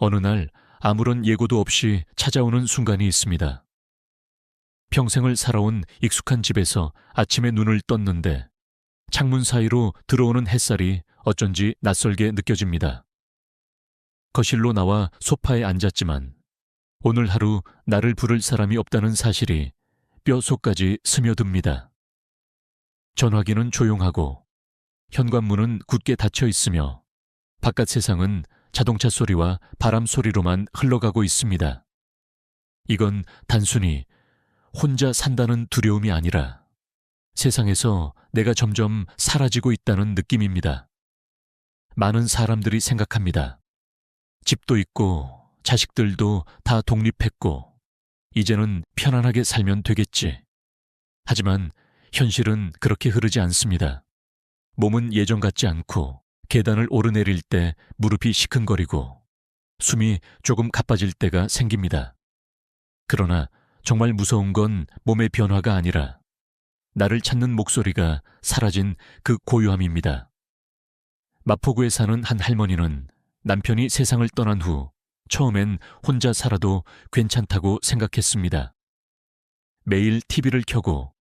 어느 날 아무런 예고도 없이 찾아오는 순간이 있습니다. 평생을 살아온 익숙한 집에서 아침에 눈을 떴는데 창문 사이로 들어오는 햇살이 어쩐지 낯설게 느껴집니다. 거실로 나와 소파에 앉았지만 오늘 하루 나를 부를 사람이 없다는 사실이 뼈속까지 스며듭니다. 전화기는 조용하고 현관문은 굳게 닫혀 있으며 바깥 세상은 자동차 소리와 바람 소리로만 흘러가고 있습니다. 이건 단순히 혼자 산다는 두려움이 아니라 세상에서 내가 점점 사라지고 있다는 느낌입니다. 많은 사람들이 생각합니다. 집도 있고 자식들도 다 독립했고 이제는 편안하게 살면 되겠지. 하지만 현실은 그렇게 흐르지 않습니다. 몸은 예전 같지 않고 계단을 오르내릴 때 무릎이 시큰거리고 숨이 조금 가빠질 때가 생깁니다. 그러나 정말 무서운 건 몸의 변화가 아니라 나를 찾는 목소리가 사라진 그 고요함입니다. 마포구에 사는 한 할머니는 남편이 세상을 떠난 후 처음엔 혼자 살아도 괜찮다고 생각했습니다. 매일 TV를 켜고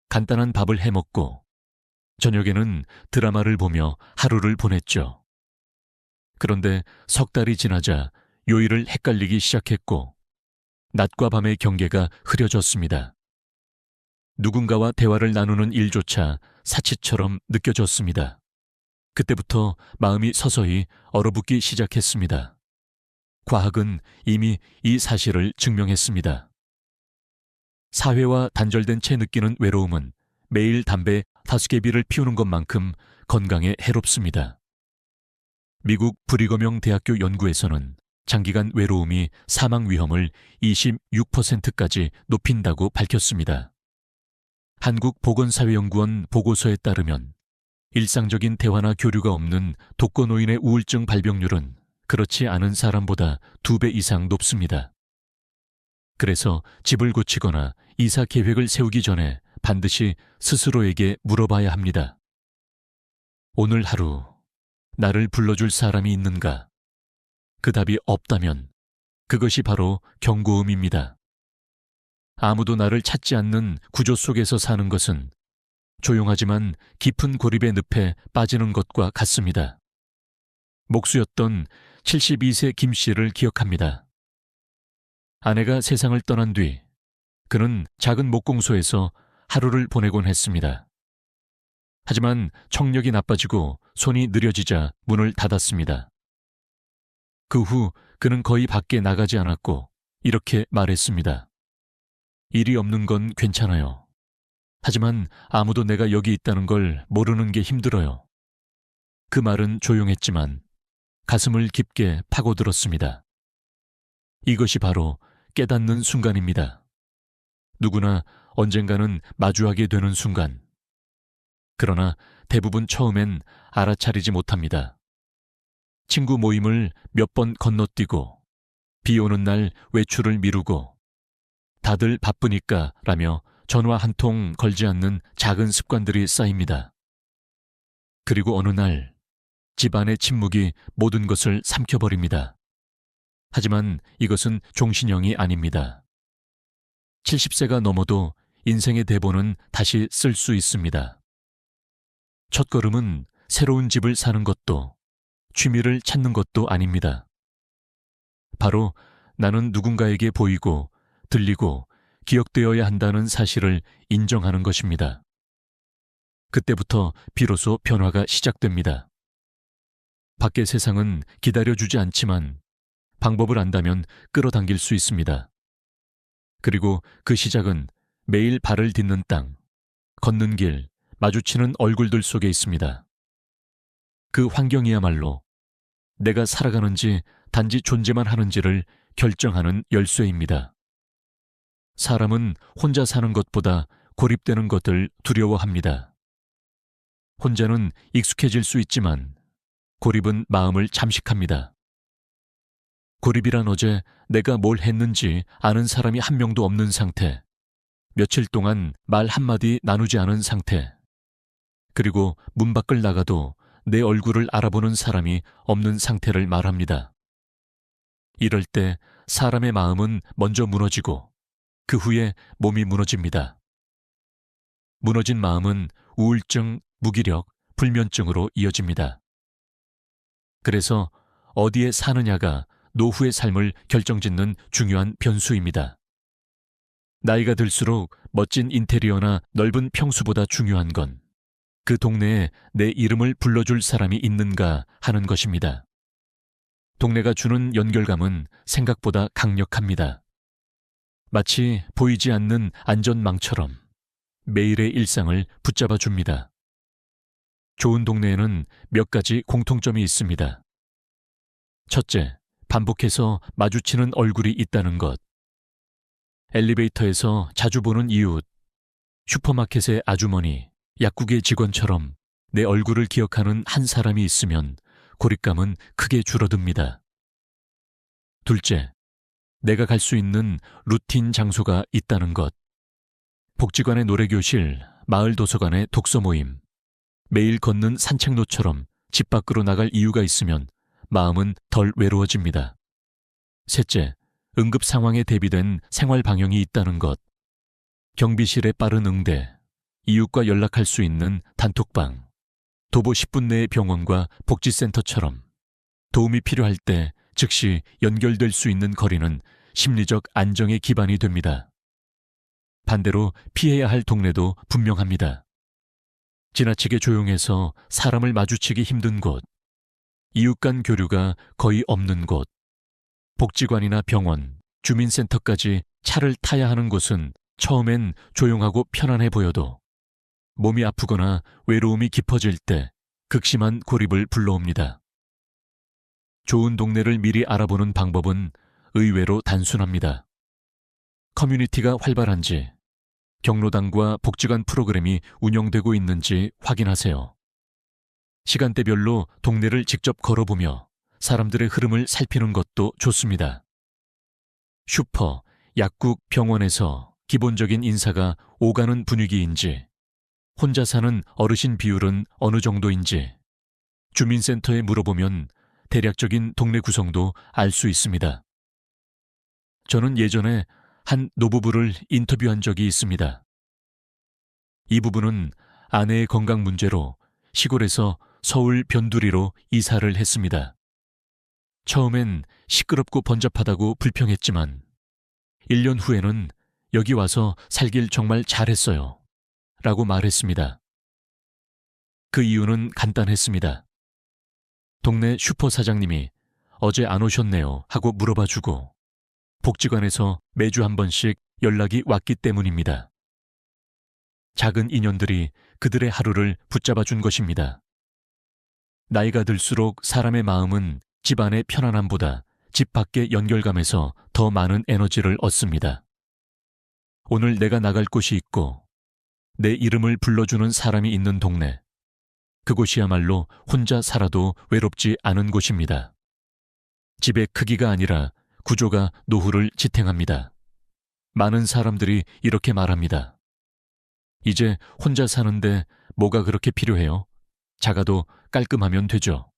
간단한 밥을 해먹고 저녁에는 드라마를 보며 하루를 보냈죠. 그런데 석 달이 지나자 요일을 헷갈리기 시작했고 낮과 밤의 경계가 흐려졌습니다. 누군가와 대화를 나누는 일조차 사치처럼 느껴졌습니다. 그때부터 마음이 서서히 얼어붙기 시작했습니다. 과학은 이미 이 사실을 증명했습니다. 사회와 단절된 채 느끼는 외로움은 매일 담배 5개비를 피우는 것만큼 건강에 해롭습니다. 미국 브리거명 대학교 연구에서는 장기간 외로움이 사망 위험을 26%까지 높인다고 밝혔습니다. 한국보건사회연구원 보고서에 따르면 일상적인 대화나 교류가 없는 독거노인의 우울증 발병률은 그렇지 않은 사람보다 2배 이상 높습니다. 그래서 집을 고치거나 이사 계획을 세우기 전에 반드시 스스로에게 물어봐야 합니다. 오늘 하루 나를 불러줄 사람이 있는가? 그 답이 없다면 그것이 바로 경고음입니다. 아무도 나를 찾지 않는 구조 속에서 사는 것은 조용하지만 깊은 고립의 늪에 빠지는 것과 같습니다. 목수였던 72세 김 씨를 기억합니다. 아내가 세상을 떠난 뒤 그는 작은 목공소에서 하루를 보내곤 했습니다. 하지만 청력이 나빠지고 손이 느려지자 문을 닫았습니다. 그 후 그는 거의 밖에 나가지 않았고 이렇게 말했습니다. 일이 없는 건 괜찮아요. 하지만 아무도 내가 여기 있다는 걸 모르는 게 힘들어요. 그 말은 조용했지만 가슴을 깊게 파고들었습니다. 이것이 바로 깨닫는 순간입니다. 누구나 언젠가는 마주하게 되는 순간. 그러나 대부분 처음엔 알아차리지 못합니다. 친구 모임을 몇 번 건너뛰고 비 오는 날 외출을 미루고 다들 바쁘니까 라며 전화 한 통 걸지 않는 작은 습관들이 쌓입니다. 그리고 어느 날 집안의 침묵이 모든 것을 삼켜버립니다. 하지만 이것은 종신형이 아닙니다. 70세가 넘어도 인생의 대본은 다시 쓸 수 있습니다. 첫걸음은 새로운 집을 사는 것도 취미를 찾는 것도 아닙니다. 바로 나는 누군가에게 보이고 들리고 기억되어야 한다는 사실을 인정하는 것입니다. 그때부터 비로소 변화가 시작됩니다. 밖의 세상은 기다려주지 않지만 방법을 안다면 끌어당길 수 있습니다. 그리고 그 시작은 매일 발을 딛는 땅, 걷는 길, 마주치는 얼굴들 속에 있습니다. 그 환경이야말로 내가 살아가는지 단지 존재만 하는지를 결정하는 열쇠입니다. 사람은 혼자 사는 것보다 고립되는 것을 두려워합니다. 혼자는 익숙해질 수 있지만 고립은 마음을 잠식합니다. 고립이란 어제 내가 뭘 했는지 아는 사람이 한 명도 없는 상태, 며칠 동안 말 한마디 나누지 않은 상태, 그리고 문 밖을 나가도 내 얼굴을 알아보는 사람이 없는 상태를 말합니다. 이럴 때 사람의 마음은 먼저 무너지고 그 후에 몸이 무너집니다. 무너진 마음은 우울증, 무기력, 불면증으로 이어집니다. 그래서 어디에 사느냐가 노후의 삶을 결정짓는 중요한 변수입니다. 나이가 들수록 멋진 인테리어나 넓은 평수보다 중요한 건 그 동네에 내 이름을 불러줄 사람이 있는가 하는 것입니다. 동네가 주는 연결감은 생각보다 강력합니다. 마치 보이지 않는 안전망처럼 매일의 일상을 붙잡아 줍니다. 좋은 동네에는 몇 가지 공통점이 있습니다. 첫째, 반복해서 마주치는 얼굴이 있다는 것. 엘리베이터에서 자주 보는 이웃, 슈퍼마켓의 아주머니, 약국의 직원처럼 내 얼굴을 기억하는 한 사람이 있으면 고립감은 크게 줄어듭니다. 둘째, 내가 갈 수 있는 루틴 장소가 있다는 것. 복지관의 노래교실, 마을 도서관의 독서 모임, 매일 걷는 산책로처럼 집 밖으로 나갈 이유가 있으면 마음은 덜 외로워집니다. 셋째, 응급 상황에 대비된 생활 방향이 있다는 것. 경비실의 빠른 응대, 이웃과 연락할 수 있는 단톡방, 도보 10분 내의 병원과 복지센터처럼 도움이 필요할 때 즉시 연결될 수 있는 거리는 심리적 안정의 기반이 됩니다. 반대로 피해야 할 동네도 분명합니다. 지나치게 조용해서 사람을 마주치기 힘든 곳, 이웃 간 교류가 거의 없는 곳, 복지관이나 병원, 주민센터까지 차를 타야 하는 곳은 처음엔 조용하고 편안해 보여도 몸이 아프거나 외로움이 깊어질 때 극심한 고립을 불러옵니다. 좋은 동네를 미리 알아보는 방법은 의외로 단순합니다. 커뮤니티가 활발한지, 경로당과 복지관 프로그램이 운영되고 있는지 확인하세요. 시간대별로 동네를 직접 걸어보며 사람들의 흐름을 살피는 것도 좋습니다. 슈퍼, 약국, 병원에서 기본적인 인사가 오가는 분위기인지, 혼자 사는 어르신 비율은 어느 정도인지, 주민센터에 물어보면 대략적인 동네 구성도 알 수 있습니다. 저는 예전에 한 노부부를 인터뷰한 적이 있습니다. 이 부부는 아내의 건강 문제로 시골에서 서울 변두리로 이사를 했습니다. 처음엔 시끄럽고 번잡하다고 불평했지만 1년 후에는 여기 와서 살길 정말 잘했어요 라고 말했습니다. 그 이유는 간단했습니다. 동네 슈퍼 사장님이 어제 안 오셨네요 하고 물어봐주고 복지관에서 매주 한 번씩 연락이 왔기 때문입니다. 작은 인연들이 그들의 하루를 붙잡아준 것입니다. 나이가 들수록 사람의 마음은 집 안의 편안함보다 집 밖의 연결감에서 더 많은 에너지를 얻습니다. 오늘 내가 나갈 곳이 있고 내 이름을 불러주는 사람이 있는 동네, 그곳이야말로 혼자 살아도 외롭지 않은 곳입니다. 집의 크기가 아니라 구조가 노후를 지탱합니다. 많은 사람들이 이렇게 말합니다. 이제 혼자 사는데 뭐가 그렇게 필요해요? 작아도 깔끔하면 되죠.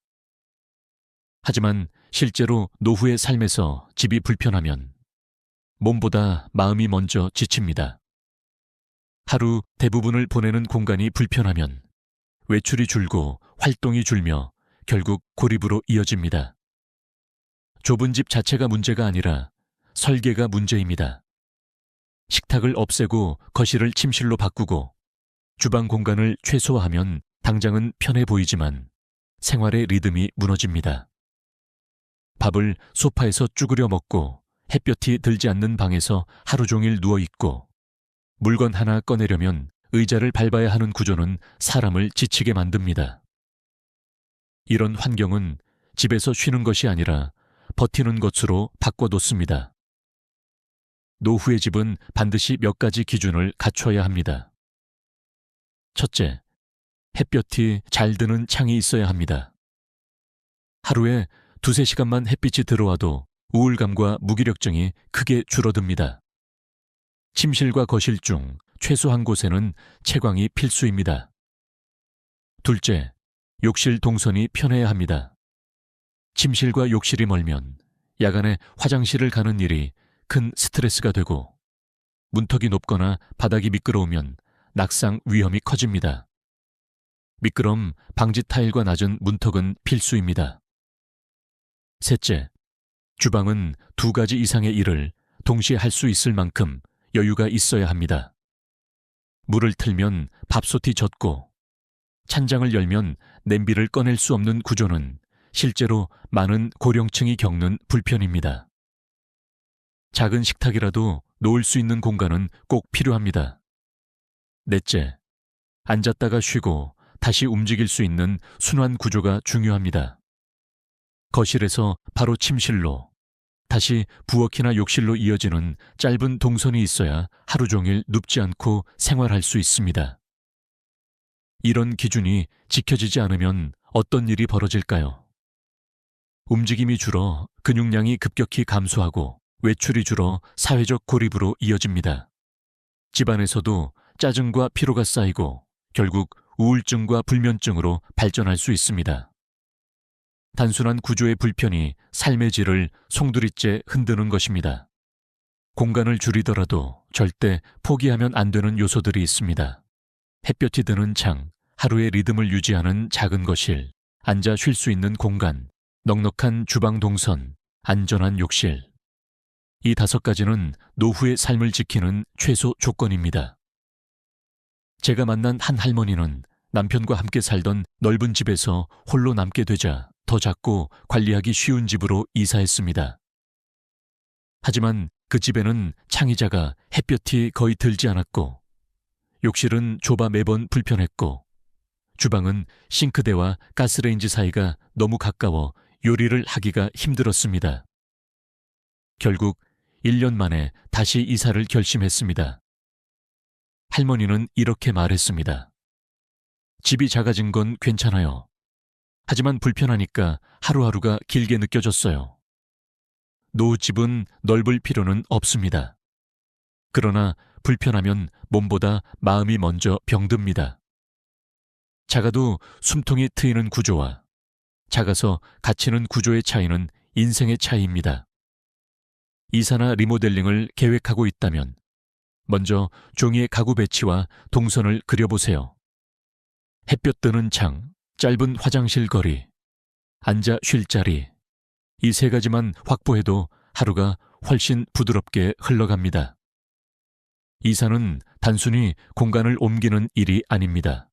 하지만 실제로 노후의 삶에서 집이 불편하면 몸보다 마음이 먼저 지칩니다. 하루 대부분을 보내는 공간이 불편하면 외출이 줄고 활동이 줄며 결국 고립으로 이어집니다. 좁은 집 자체가 문제가 아니라 설계가 문제입니다. 식탁을 없애고 거실을 침실로 바꾸고 주방 공간을 최소화하면 당장은 편해 보이지만 생활의 리듬이 무너집니다. 밥을 소파에서 쭈그려 먹고 햇볕이 들지 않는 방에서 하루 종일 누워있고 물건 하나 꺼내려면 의자를 밟아야 하는 구조는 사람을 지치게 만듭니다. 이런 환경은 집에서 쉬는 것이 아니라 버티는 것으로 바꿔뒀습니다. 노후의 집은 반드시 몇 가지 기준을 갖춰야 합니다. 첫째, 햇볕이 잘 드는 창이 있어야 합니다. 하루에 2~3시간만 햇빛이 들어와도 우울감과 무기력증이 크게 줄어듭니다. 침실과 거실 중 최소 한 곳에는 채광이 필수입니다. 둘째, 욕실 동선이 편해야 합니다. 침실과 욕실이 멀면 야간에 화장실을 가는 일이 큰 스트레스가 되고 문턱이 높거나 바닥이 미끄러우면 낙상 위험이 커집니다. 미끄럼 방지 타일과 낮은 문턱은 필수입니다. 셋째, 주방은 2가지 이상의 일을 동시에 할 수 있을 만큼 여유가 있어야 합니다. 물을 틀면 밥솥이 젖고 찬장을 열면 냄비를 꺼낼 수 없는 구조는 실제로 많은 고령층이 겪는 불편입니다. 작은 식탁이라도 놓을 수 있는 공간은 꼭 필요합니다. 넷째, 앉았다가 쉬고 다시 움직일 수 있는 순환 구조가 중요합니다. 거실에서 바로 침실로, 다시 부엌이나 욕실로 이어지는 짧은 동선이 있어야 하루 종일 눕지 않고 생활할 수 있습니다. 이런 기준이 지켜지지 않으면 어떤 일이 벌어질까요? 움직임이 줄어 근육량이 급격히 감소하고 외출이 줄어 사회적 고립으로 이어집니다. 집안에서도 짜증과 피로가 쌓이고 결국 우울증과 불면증으로 발전할 수 있습니다. 단순한 구조의 불편이 삶의 질을 송두리째 흔드는 것입니다. 공간을 줄이더라도 절대 포기하면 안 되는 요소들이 있습니다. 햇볕이 드는 창, 하루의 리듬을 유지하는 작은 거실, 앉아 쉴 수 있는 공간, 넉넉한 주방 동선, 안전한 욕실. 이 5가지는 노후의 삶을 지키는 최소 조건입니다. 제가 만난 한 할머니는 남편과 함께 살던 넓은 집에서 홀로 남게 되자 더 작고 관리하기 쉬운 집으로 이사했습니다. 하지만 그 집에는 창이 작아 햇볕이 거의 들지 않았고 욕실은 좁아 매번 불편했고 주방은 싱크대와 가스레인지 사이가 너무 가까워 요리를 하기가 힘들었습니다. 결국 1년 만에 다시 이사를 결심했습니다. 할머니는 이렇게 말했습니다. 집이 작아진 건 괜찮아요. 하지만 불편하니까 하루하루가 길게 느껴졌어요. 노후집은 넓을 필요는 없습니다. 그러나 불편하면 몸보다 마음이 먼저 병듭니다. 작아도 숨통이 트이는 구조와 작아서 갇히는 구조의 차이는 인생의 차이입니다. 이사나 리모델링을 계획하고 있다면 먼저 종이의 가구 배치와 동선을 그려보세요. 햇볕 드는 창, 짧은 화장실 거리, 앉아 쉴 자리, 이 3가지만 확보해도 하루가 훨씬 부드럽게 흘러갑니다. 이사는 단순히 공간을 옮기는 일이 아닙니다.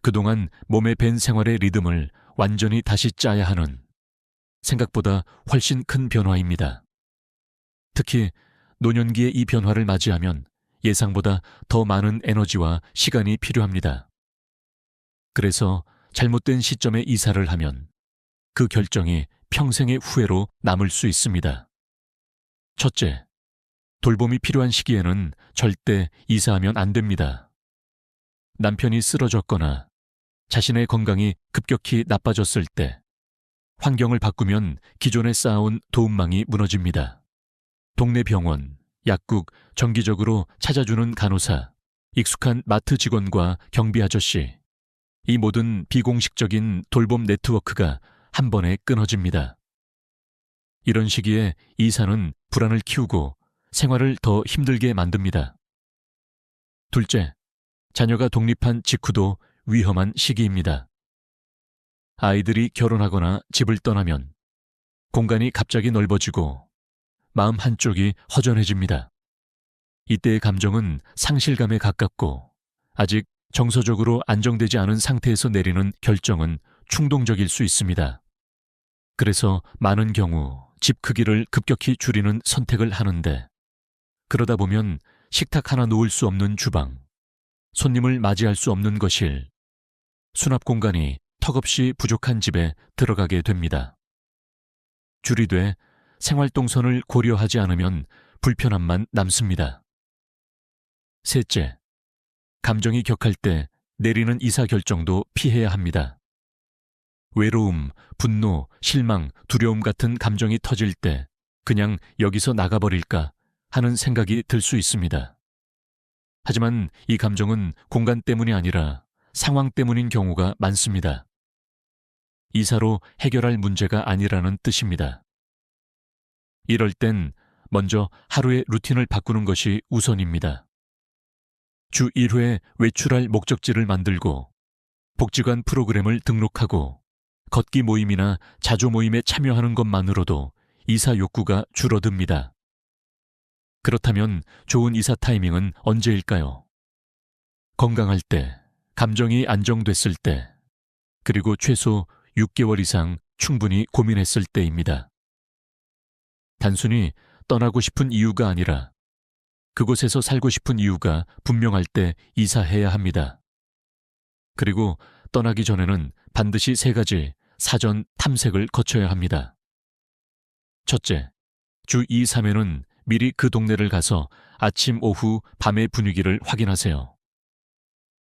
그동안 몸에 밴 생활의 리듬을 완전히 다시 짜야 하는 생각보다 훨씬 큰 변화입니다. 특히 노년기의 이 변화를 맞이하면 예상보다 더 많은 에너지와 시간이 필요합니다. 그래서 잘못된 시점에 이사를 하면 그 결정이 평생의 후회로 남을 수 있습니다. 첫째, 돌봄이 필요한 시기에는 절대 이사하면 안 됩니다. 남편이 쓰러졌거나 자신의 건강이 급격히 나빠졌을 때 환경을 바꾸면 기존에 쌓아온 도움망이 무너집니다. 동네 병원, 약국, 정기적으로 찾아주는 간호사, 익숙한 마트 직원과 경비 아저씨, 이 모든 비공식적인 돌봄 네트워크가 한 번에 끊어집니다. 이런 시기에 이사는 불안을 키우고 생활을 더 힘들게 만듭니다. 둘째, 자녀가 독립한 직후도 위험한 시기입니다. 아이들이 결혼하거나 집을 떠나면 공간이 갑자기 넓어지고 마음 한쪽이 허전해집니다. 이때의 감정은 상실감에 가깝고 아직 정서적으로 안정되지 않은 상태에서 내리는 결정은 충동적일 수 있습니다. 그래서 많은 경우 집 크기를 급격히 줄이는 선택을 하는데 그러다 보면 식탁 하나 놓을 수 없는 주방, 손님을 맞이할 수 없는 거실, 수납 공간이 턱없이 부족한 집에 들어가게 됩니다. 줄이되 생활 동선을 고려하지 않으면 불편함만 남습니다. 셋째, 감정이 격할 때 내리는 이사 결정도 피해야 합니다. 외로움, 분노, 실망, 두려움 같은 감정이 터질 때 그냥 여기서 나가버릴까 하는 생각이 들 수 있습니다. 하지만 이 감정은 공간 때문이 아니라 상황 때문인 경우가 많습니다. 이사로 해결할 문제가 아니라는 뜻입니다. 이럴 땐 먼저 하루의 루틴을 바꾸는 것이 우선입니다. 주 1회 외출할 목적지를 만들고 복지관 프로그램을 등록하고 걷기 모임이나 자조 모임에 참여하는 것만으로도 이사 욕구가 줄어듭니다. 그렇다면 좋은 이사 타이밍은 언제일까요? 건강할 때, 감정이 안정됐을 때, 그리고 최소 6개월 이상 충분히 고민했을 때입니다. 단순히 떠나고 싶은 이유가 아니라 그곳에서 살고 싶은 이유가 분명할 때 이사해야 합니다. 그리고 떠나기 전에는 반드시 3가지 사전 탐색을 거쳐야 합니다. 첫째, 주 2, 3회는 미리 그 동네를 가서 아침, 오후, 밤의 분위기를 확인하세요.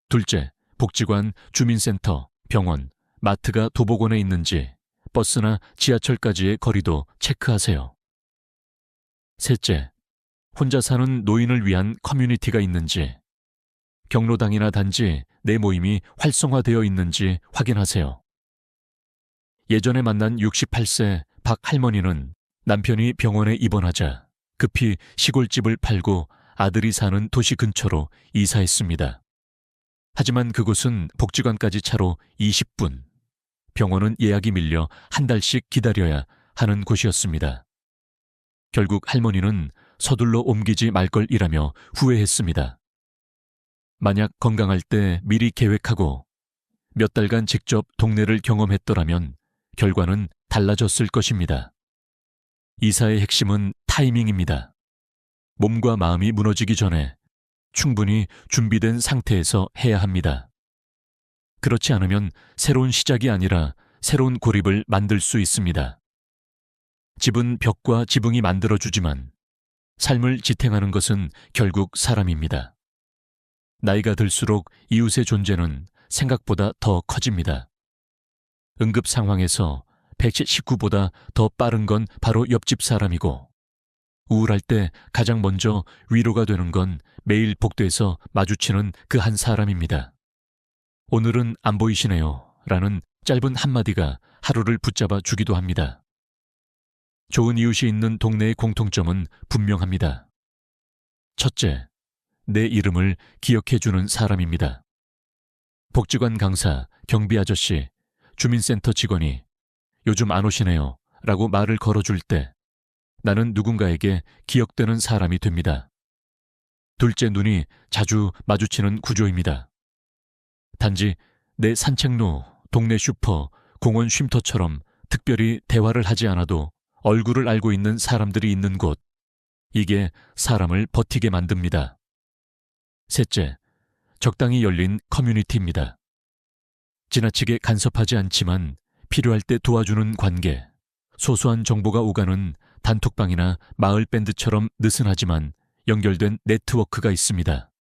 둘째, 복지관, 주민센터, 병원, 마트가 도보권에 있는지 버스나 지하철까지의 거리도 체크하세요. 셋째, 혼자 사는 노인을 위한 커뮤니티가 있는지, 경로당이나 단지 내 모임이 활성화되어 있는지 확인하세요. 예전에 만난 68세 박 할머니는 남편이 병원에 입원하자 급히 시골집을 팔고 아들이 사는 도시 근처로 이사했습니다. 하지만 그곳은 복지관까지 차로 20분, 병원은 예약이 밀려 한 달씩 기다려야 하는 곳이었습니다. 결국 할머니는 서둘러 옮기지 말 걸 이라며 후회했습니다. 만약 건강할 때 미리 계획하고 몇 달간 직접 동네를 경험했더라면 결과는 달라졌을 것입니다. 이사의 핵심은 타이밍입니다. 몸과 마음이 무너지기 전에 충분히 준비된 상태에서 해야 합니다. 그렇지 않으면 새로운 시작이 아니라 새로운 고립을 만들 수 있습니다. 집은 벽과 지붕이 만들어주지만 삶을 지탱하는 것은 결국 사람입니다. 나이가 들수록 이웃의 존재는 생각보다 더 커집니다. 응급 상황에서 119보다 더 빠른 건 바로 옆집 사람이고, 우울할 때 가장 먼저 위로가 되는 건 매일 복도에서 마주치는 그 한 사람입니다. 오늘은 안 보이시네요 라는 짧은 한마디가 하루를 붙잡아 주기도 합니다. 좋은 이웃이 있는 동네의 공통점은 분명합니다. 첫째, 내 이름을 기억해주는 사람입니다. 복지관 강사, 경비 아저씨, 주민센터 직원이 요즘 안 오시네요 라고 말을 걸어줄 때 나는 누군가에게 기억되는 사람이 됩니다. 둘째, 눈이 자주 마주치는 구조입니다. 단지 내 산책로, 동네 슈퍼, 공원 쉼터처럼 특별히 대화를 하지 않아도 얼굴을 알고 있는 사람들이 있는 곳, 이게 사람을 버티게 만듭니다. 셋째, 적당히 열린 커뮤니티입니다. 지나치게 간섭하지 않지만 필요할 때 도와주는 관계, 소소한 정보가 오가는 단톡방이나 마을 밴드처럼 느슨하지만 연결된 네트워크가 있습니다.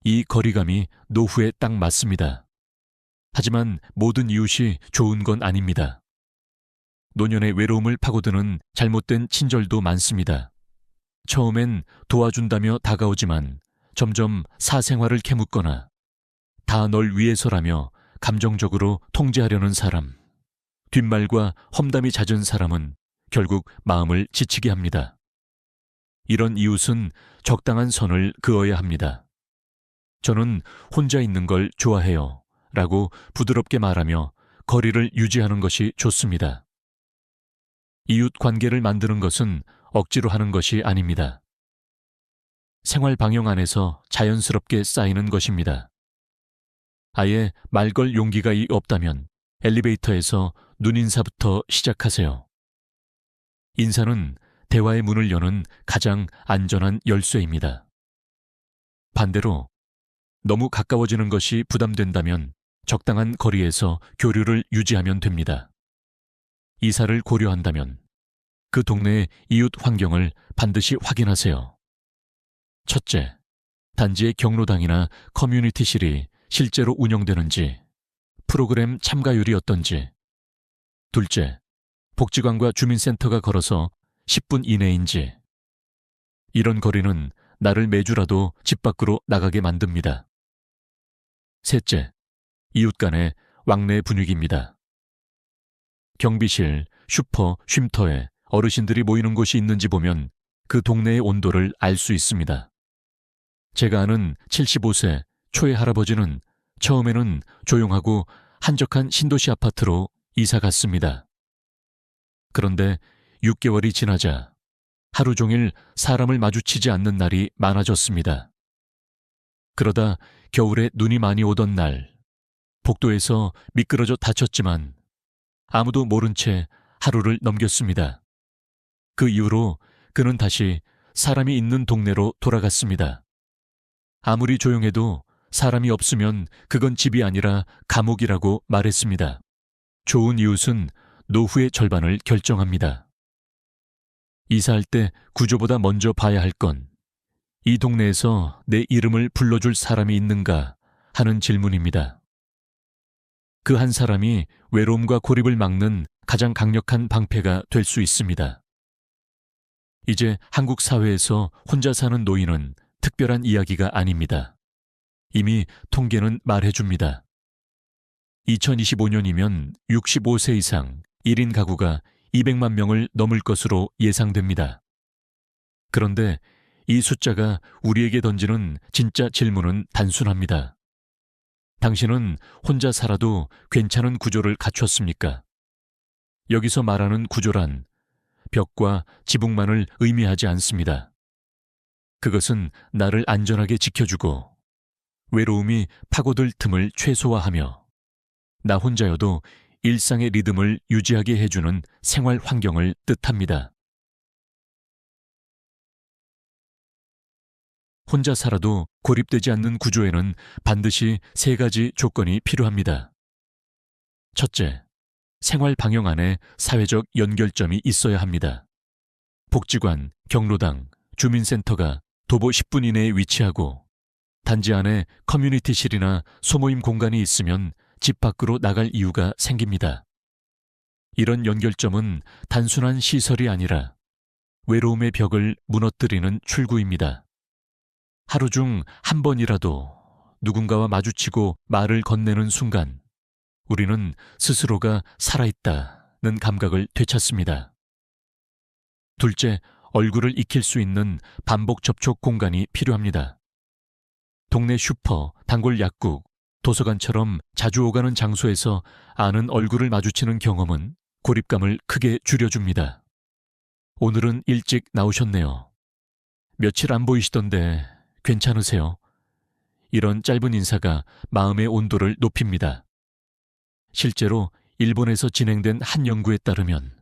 이 거리감이 노후에 딱 맞습니다. 하지만 모든 이웃이 좋은 건 아닙니다. 노년의 외로움을 파고드는 잘못된 친절도 많습니다. 처음엔 도와준다며 다가오지만 점점 사생활을 캐묻거나 다 널 위해서라며 감정적으로 통제하려는 사람, 뒷말과 험담이 잦은 사람은 결국 마음을 지치게 합니다. 이런 이웃은 적당한 선을 그어야 합니다. 저는 혼자 있는 걸 좋아해요 라고 부드럽게 말하며 거리를 유지하는 것이 좋습니다. 이웃 관계를 만드는 것은 억지로 하는 것이 아닙니다. 생활 방영 안에서 자연스럽게 쌓이는 것입니다. 아예 말 걸 용기가 없다면 엘리베이터에서 눈인사부터 시작하세요. 인사는 대화의 문을 여는 가장 안전한 열쇠입니다. 반대로 너무 가까워지는 것이 부담된다면 적당한 거리에서 교류를 유지하면 됩니다. 이사를 고려한다면 그 동네의 이웃 환경을 반드시 확인하세요. 첫째, 단지의 경로당이나 커뮤니티실이 실제로 운영되는지, 프로그램 참가율이 어떤지. 둘째, 복지관과 주민센터가 걸어서 10분 이내인지. 이런 거리는 나를 매주라도 집 밖으로 나가게 만듭니다. 셋째, 이웃 간의 왕래 분위기입니다. 경비실, 슈퍼, 쉼터에 어르신들이 모이는 곳이 있는지 보면 그 동네의 온도를 알 수 있습니다. 제가 아는 75세 초의 할아버지는 처음에는 조용하고 한적한 신도시 아파트로 이사 갔습니다. 그런데 6개월이 지나자 하루 종일 사람을 마주치지 않는 날이 많아졌습니다. 그러다 겨울에 눈이 많이 오던 날, 복도에서 미끄러져 다쳤지만 아무도 모른 채 하루를 넘겼습니다. 그 이후로 그는 다시 사람이 있는 동네로 돌아갔습니다. 아무리 조용해도 사람이 없으면 그건 집이 아니라 감옥이라고 말했습니다. 좋은 이웃은 노후의 절반을 결정합니다. 이사할 때 구조보다 먼저 봐야 할 건 이 동네에서 내 이름을 불러줄 사람이 있는가 하는 질문입니다. 그 한 사람이 외로움과 고립을 막는 가장 강력한 방패가 될 수 있습니다. 이제 한국 사회에서 혼자 사는 노인은 특별한 이야기가 아닙니다. 이미 통계는 말해줍니다. 2025년이면 65세 이상 1인 가구가 200만 명을 넘을 것으로 예상됩니다. 그런데 이 숫자가 우리에게 던지는 진짜 질문은 단순합니다. 당신은 혼자 살아도 괜찮은 구조를 갖췄습니까? 여기서 말하는 구조란 벽과 지붕만을 의미하지 않습니다. 그것은 나를 안전하게 지켜주고 외로움이 파고들 틈을 최소화하며 나 혼자여도 일상의 리듬을 유지하게 해주는 생활 환경을 뜻합니다. 혼자 살아도 고립되지 않는 구조에는 반드시 3가지 조건이 필요합니다. 첫째, 생활 방향 안에 사회적 연결점이 있어야 합니다. 복지관, 경로당, 주민센터가 도보 10분 이내에 위치하고 단지 안에 커뮤니티실이나 소모임 공간이 있으면 집 밖으로 나갈 이유가 생깁니다. 이런 연결점은 단순한 시설이 아니라 외로움의 벽을 무너뜨리는 출구입니다. 하루 중 한 번이라도 누군가와 마주치고 말을 건네는 순간 우리는 스스로가 살아있다는 감각을 되찾습니다. 둘째, 얼굴을 익힐 수 있는 반복 접촉 공간이 필요합니다. 동네 슈퍼, 단골 약국, 도서관처럼 자주 오가는 장소에서 아는 얼굴을 마주치는 경험은 고립감을 크게 줄여줍니다. 오늘은 일찍 나오셨네요. 며칠 안 보이시던데 괜찮으세요? 이런 짧은 인사가 마음의 온도를 높입니다. 실제로 일본에서 진행된 한 연구에 따르면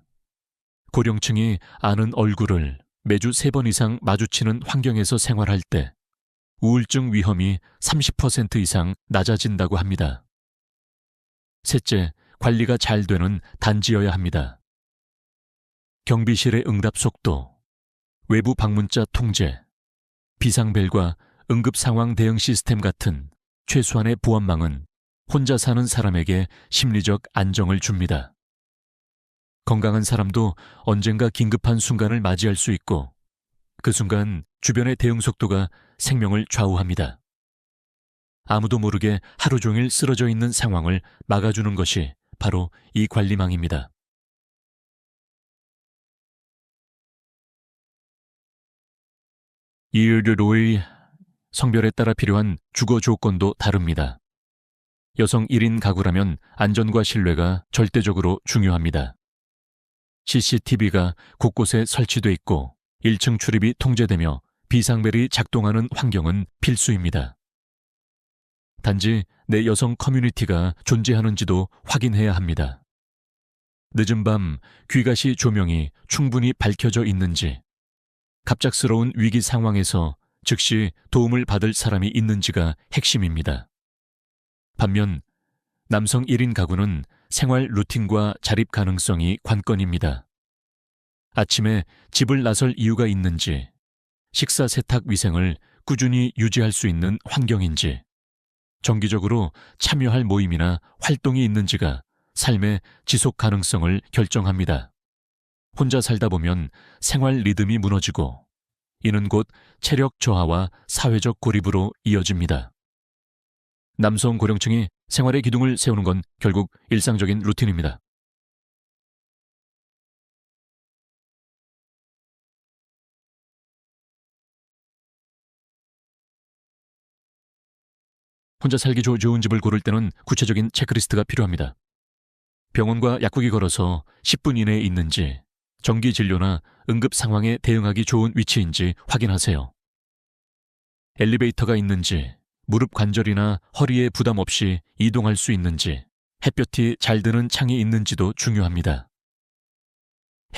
고령층이 아는 얼굴을 매주 3번 이상 마주치는 환경에서 생활할 때 우울증 위험이 30% 이상 낮아진다고 합니다. 셋째, 관리가 잘 되는 단지여야 합니다. 경비실의 응답 속도, 외부 방문자 통제, 비상벨과 응급상황 대응 시스템 같은 최소한의 보안망은 혼자 사는 사람에게 심리적 안정을 줍니다. 건강한 사람도 언젠가 긴급한 순간을 맞이할 수 있고 그 순간 주변의 대응 속도가 생명을 좌우합니다. 아무도 모르게 하루 종일 쓰러져 있는 상황을 막아주는 것이 바로 이 관리망입니다. 이르로의 성별에 따라 필요한 주거 조건도 다릅니다. 여성 1인 가구라면 안전과 신뢰가 절대적으로 중요합니다. CCTV가 곳곳에 설치돼 있고 1층 출입이 통제되며 비상벨이 작동하는 환경은 필수입니다. 단지 내 여성 커뮤니티가 존재하는지도 확인해야 합니다. 늦은 밤 귀가시 조명이 충분히 밝혀져 있는지, 갑작스러운 위기 상황에서 즉시 도움을 받을 사람이 있는지가 핵심입니다. 반면 남성 1인 가구는 생활 루틴과 자립 가능성이 관건입니다. 아침에 집을 나설 이유가 있는지, 식사 세탁 위생을 꾸준히 유지할 수 있는 환경인지, 정기적으로 참여할 모임이나 활동이 있는지가 삶의 지속 가능성을 결정합니다. 혼자 살다 보면 생활 리듬이 무너지고 이는 곧 체력 저하와 사회적 고립으로 이어집니다. 남성 고령층이 생활의 기둥을 세우는 건 결국 일상적인 루틴입니다. 혼자 살기 좋은 집을 고를 때는 구체적인 체크리스트가 필요합니다. 병원과 약국이 걸어서 10분 이내에 있는지, 정기 진료나 응급 상황에 대응하기 좋은 위치인지 확인하세요. 엘리베이터가 있는지, 무릎 관절이나 허리에 부담 없이 이동할 수 있는지, 햇볕이 잘 드는 창이 있는지도 중요합니다.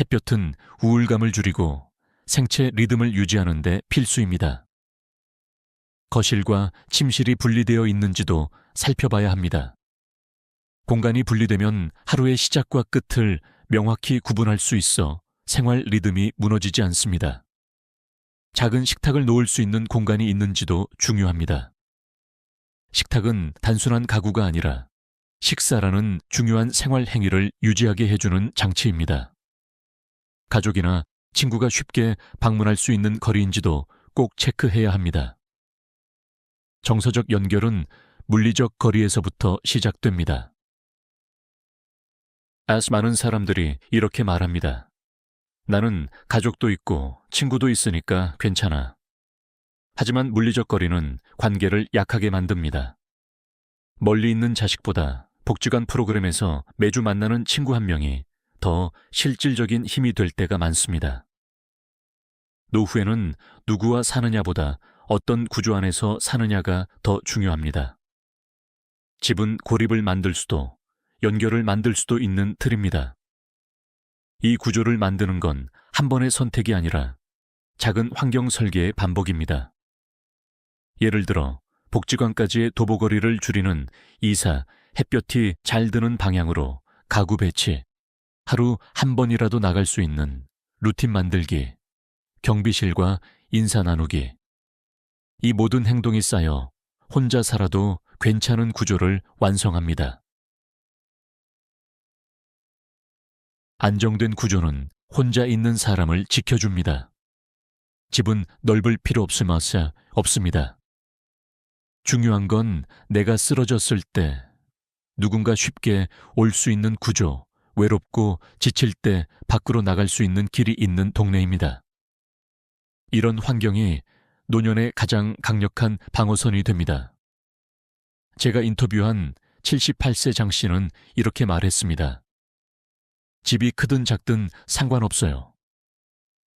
햇볕은 우울감을 줄이고 생체 리듬을 유지하는 데 필수입니다. 거실과 침실이 분리되어 있는지도 살펴봐야 합니다. 공간이 분리되면 하루의 시작과 끝을 명확히 구분할 수 있어 생활 리듬이 무너지지 않습니다. 작은 식탁을 놓을 수 있는 공간이 있는지도 중요합니다. 식탁은 단순한 가구가 아니라 식사라는 중요한 생활 행위를 유지하게 해주는 장치입니다. 가족이나 친구가 쉽게 방문할 수 있는 거리인지도 꼭 체크해야 합니다. 정서적 연결은 물리적 거리에서부터 시작됩니다. 많은 사람들이 이렇게 말합니다. 나는 가족도 있고 친구도 있으니까 괜찮아. 하지만 물리적 거리는 관계를 약하게 만듭니다. 멀리 있는 자식보다 복지관 프로그램에서 매주 만나는 친구 한 명이 더 실질적인 힘이 될 때가 많습니다. 노후에는 누구와 사느냐보다 어떤 구조 안에서 사느냐가 더 중요합니다. 집은 고립을 만들 수도, 연결을 만들 수도 있는 틀입니다. 이 구조를 만드는 건 한 번의 선택이 아니라 작은 환경 설계의 반복입니다. 예를 들어 복지관까지의 도보거리를 줄이는 이사, 햇볕이 잘 드는 방향으로 가구 배치, 하루 한 번이라도 나갈 수 있는 루틴 만들기, 경비실과 인사 나누기. 이 모든 행동이 쌓여 혼자 살아도 괜찮은 구조를 완성합니다. 안정된 구조는 혼자 있는 사람을 지켜줍니다. 집은 넓을 필요 없습니다. 중요한 건 내가 쓰러졌을 때 누군가 쉽게 올 수 있는 구조, 외롭고 지칠 때 밖으로 나갈 수 있는 길이 있는 동네입니다. 이런 환경이 노년의 가장 강력한 방어선이 됩니다. 제가 인터뷰한 78세 장 씨는 이렇게 말했습니다. 집이 크든 작든 상관없어요.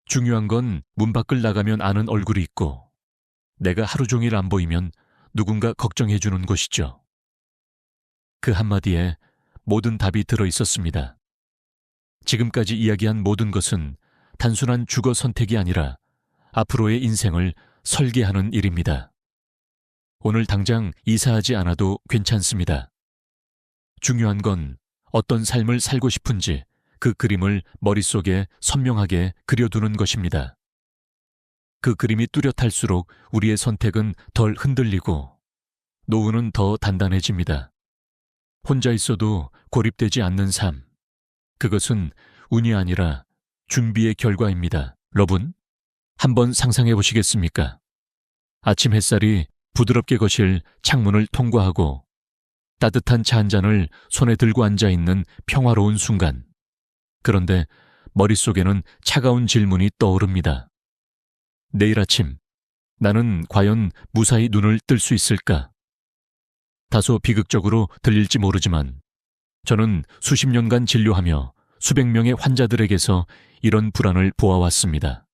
중요한 건 문 밖을 나가면 아는 얼굴이 있고 내가 하루 종일 안 보이면 누군가 걱정해 주는 것이죠. 그 한마디에 모든 답이 들어 있었습니다. 지금까지 이야기한 모든 것은 단순한 주거 선택이 아니라 앞으로의 인생을 설계하는 일입니다. 오늘 당장 이사하지 않아도 괜찮습니다. 중요한 건 어떤 삶을 살고 싶은지 그 그림을 머릿속에 선명하게 그려두는 것입니다. 그 그림이 뚜렷할수록 우리의 선택은 덜 흔들리고 노후는 더 단단해집니다. 혼자 있어도 고립되지 않는 삶. 그것은 운이 아니라 준비의 결과입니다. 여러분, 한번 상상해 보시겠습니까? 아침 햇살이 부드럽게 거실 창문을 통과하고 따뜻한 차 한 잔을 손에 들고 앉아있는 평화로운 순간. 그런데 머릿속에는 차가운 질문이 떠오릅니다. 내일 아침, 나는 과연 무사히 눈을 뜰 수 있을까? 다소 비극적으로 들릴지 모르지만 저는 수십 년간 진료하며 수백 명의 환자들에게서 이런 불안을 보아왔습니다.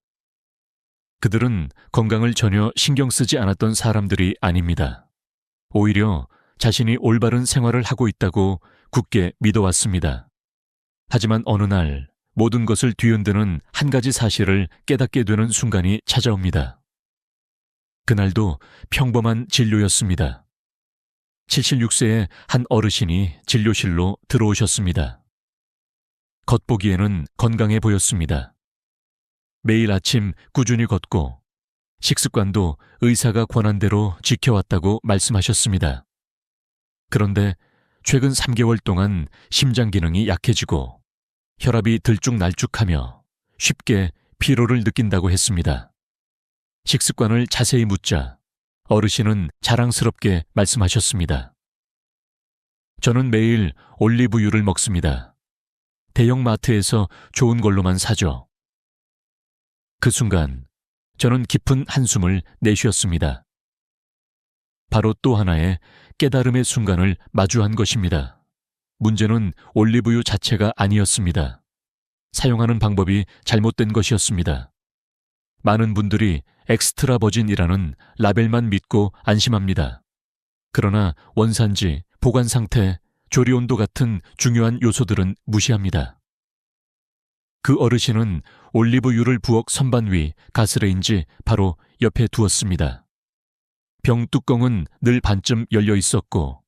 그들은 건강을 전혀 신경 쓰지 않았던 사람들이 아닙니다. 오히려 자신이 올바른 생활을 하고 있다고 굳게 믿어왔습니다. 하지만 어느 날 모든 것을 뒤흔드는 한 가지 사실을 깨닫게 되는 순간이 찾아옵니다. 그날도 평범한 진료였습니다. 76세의 한 어르신이 진료실로 들어오셨습니다. 겉보기에는 건강해 보였습니다. 매일 아침 꾸준히 걷고 식습관도 의사가 권한 대로 지켜왔다고 말씀하셨습니다. 그런데 최근 3개월 동안 심장 기능이 약해지고 혈압이 들쭉날쭉하며 쉽게 피로를 느낀다고 했습니다. 식습관을 자세히 묻자 어르신은 자랑스럽게 말씀하셨습니다. 저는 매일 올리브유를 먹습니다. 대형 마트에서 좋은 걸로만 사죠. 그 순간 저는 깊은 한숨을 내쉬었습니다. 바로 또 하나의 깨달음의 순간을 마주한 것입니다. 문제는 올리브유 자체가 아니었습니다. 사용하는 방법이 잘못된 것이었습니다. 많은 분들이 엑스트라 버진이라는 라벨만 믿고 안심합니다. 그러나 원산지, 보관 상태, 조리 온도 같은 중요한 요소들은 무시합니다. 그 어르신은 올리브유를 부엌 선반 위 가스레인지 바로 옆에 두었습니다. 병 뚜껑은 늘 반쯤 열려 있었고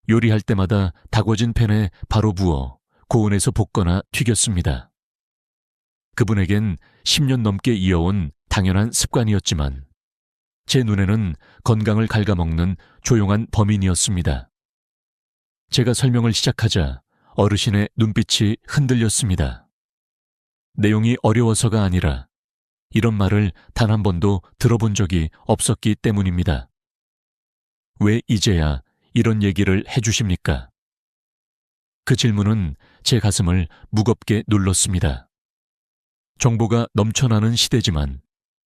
요리할 때마다 다궈진 팬에 바로 부어 고온에서 볶거나 튀겼습니다. 그분에겐 10년 넘게 이어온 당연한 습관이었지만 제 눈에는 건강을 갉아먹는 조용한 범인이었습니다. 제가 설명을 시작하자 어르신의 눈빛이 흔들렸습니다. 내용이 어려워서가 아니라 이런 말을 단 한 번도 들어본 적이 없었기 때문입니다. 왜 이제야 이런 얘기를 해주십니까? 그 질문은 제 가슴을 무겁게 눌렀습니다. 정보가 넘쳐나는 시대지만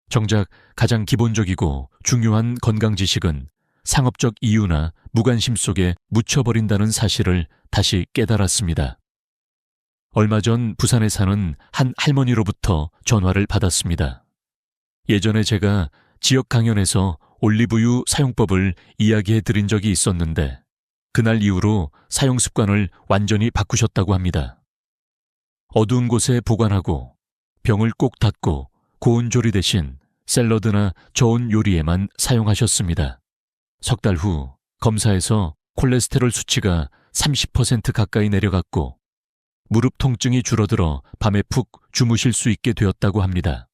정작 가장 기본적이고 중요한 건강 지식은 상업적 이유나 무관심 속에 묻혀버린다는 사실을 다시 깨달았습니다. 얼마 전 부산에 사는 한 할머니로부터 전화를 받았습니다. 예전에 제가 지역 강연에서 올리브유 사용법을 이야기해 드린 적이 있었는데 그날 이후로 사용 습관을 완전히 바꾸셨다고 합니다. 어두운 곳에 보관하고 병을 꼭 닫고 고온 조리 대신 샐러드나 저온 요리에만 사용하셨습니다. 석 달 후 검사에서 콜레스테롤 수치가 30% 가까이 내려갔고 무릎 통증이 줄어들어 밤에 푹 주무실 수 있게 되었다고 합니다.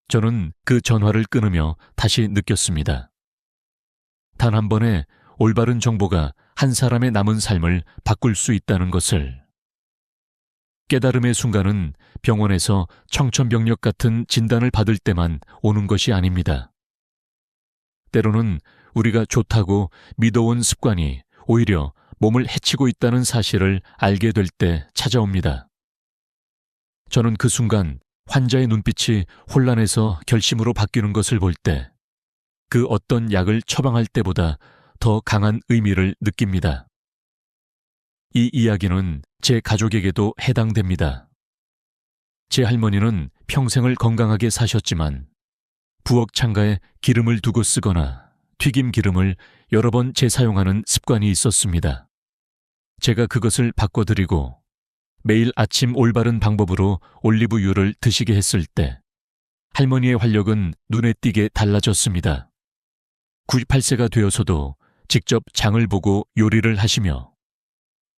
저는 그 전화를 끊으며 다시 느꼈습니다. 단 한 번의 올바른 정보가 한 사람의 남은 삶을 바꿀 수 있다는 것을. 깨달음의 순간은 병원에서 청천벽력 같은 진단을 받을 때만 오는 것이 아닙니다. 때로는 우리가 좋다고 믿어온 습관이 오히려 몸을 해치고 있다는 사실을 알게 될 때 찾아옵니다. 저는 그 순간 환자의 눈빛이 혼란해서 결심으로 바뀌는 것을 볼 때 그 어떤 약을 처방할 때보다 더 강한 의미를 느낍니다. 이 이야기는 제 가족에게도 해당됩니다. 제 할머니는 평생을 건강하게 사셨지만 부엌 창가에 기름을 두고 쓰거나 튀김 기름을 여러 번 재사용하는 습관이 있었습니다. 제가 그것을 바꿔드리고 매일 아침 올바른 방법으로 올리브유를 드시게 했을 때 할머니의 활력은 눈에 띄게 달라졌습니다. 98세가 되어서도 직접 장을 보고 요리를 하시며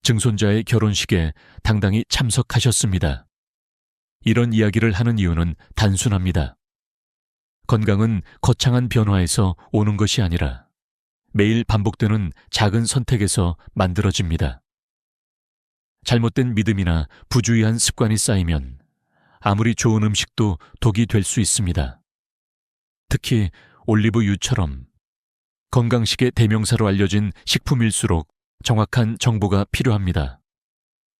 증손자의 결혼식에 당당히 참석하셨습니다. 이런 이야기를 하는 이유는 단순합니다. 건강은 거창한 변화에서 오는 것이 아니라 매일 반복되는 작은 선택에서 만들어집니다. 잘못된 믿음이나 부주의한 습관이 쌓이면 아무리 좋은 음식도 독이 될 수 있습니다. 특히 올리브유처럼 건강식의 대명사로 알려진 식품일수록 정확한 정보가 필요합니다.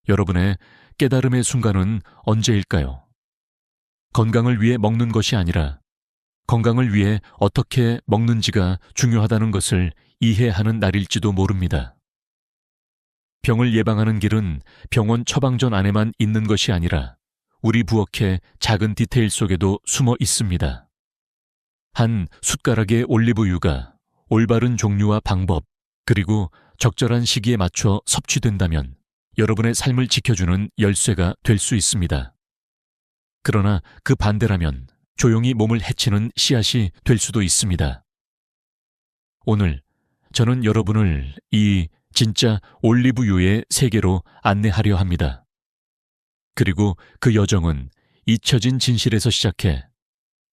여러분의 깨달음의 순간은 언제일까요? 건강을 위해 먹는 것이 아니라 건강을 위해 어떻게 먹는지가 중요하다는 것을 이해하는 날일지도 모릅니다. 병을 예방하는 길은 병원 처방전 안에만 있는 것이 아니라 우리 부엌의 작은 디테일 속에도 숨어 있습니다. 한 숟가락의 올리브유가 올바른 종류와 방법, 그리고 적절한 시기에 맞춰 섭취된다면 여러분의 삶을 지켜주는 열쇠가 될 수 있습니다. 그러나 그 반대라면 조용히 몸을 해치는 씨앗이 될 수도 있습니다. 오늘 저는 여러분을 이 진짜 올리브유의 세계로 안내하려 합니다. 그리고 그 여정은 잊혀진 진실에서 시작해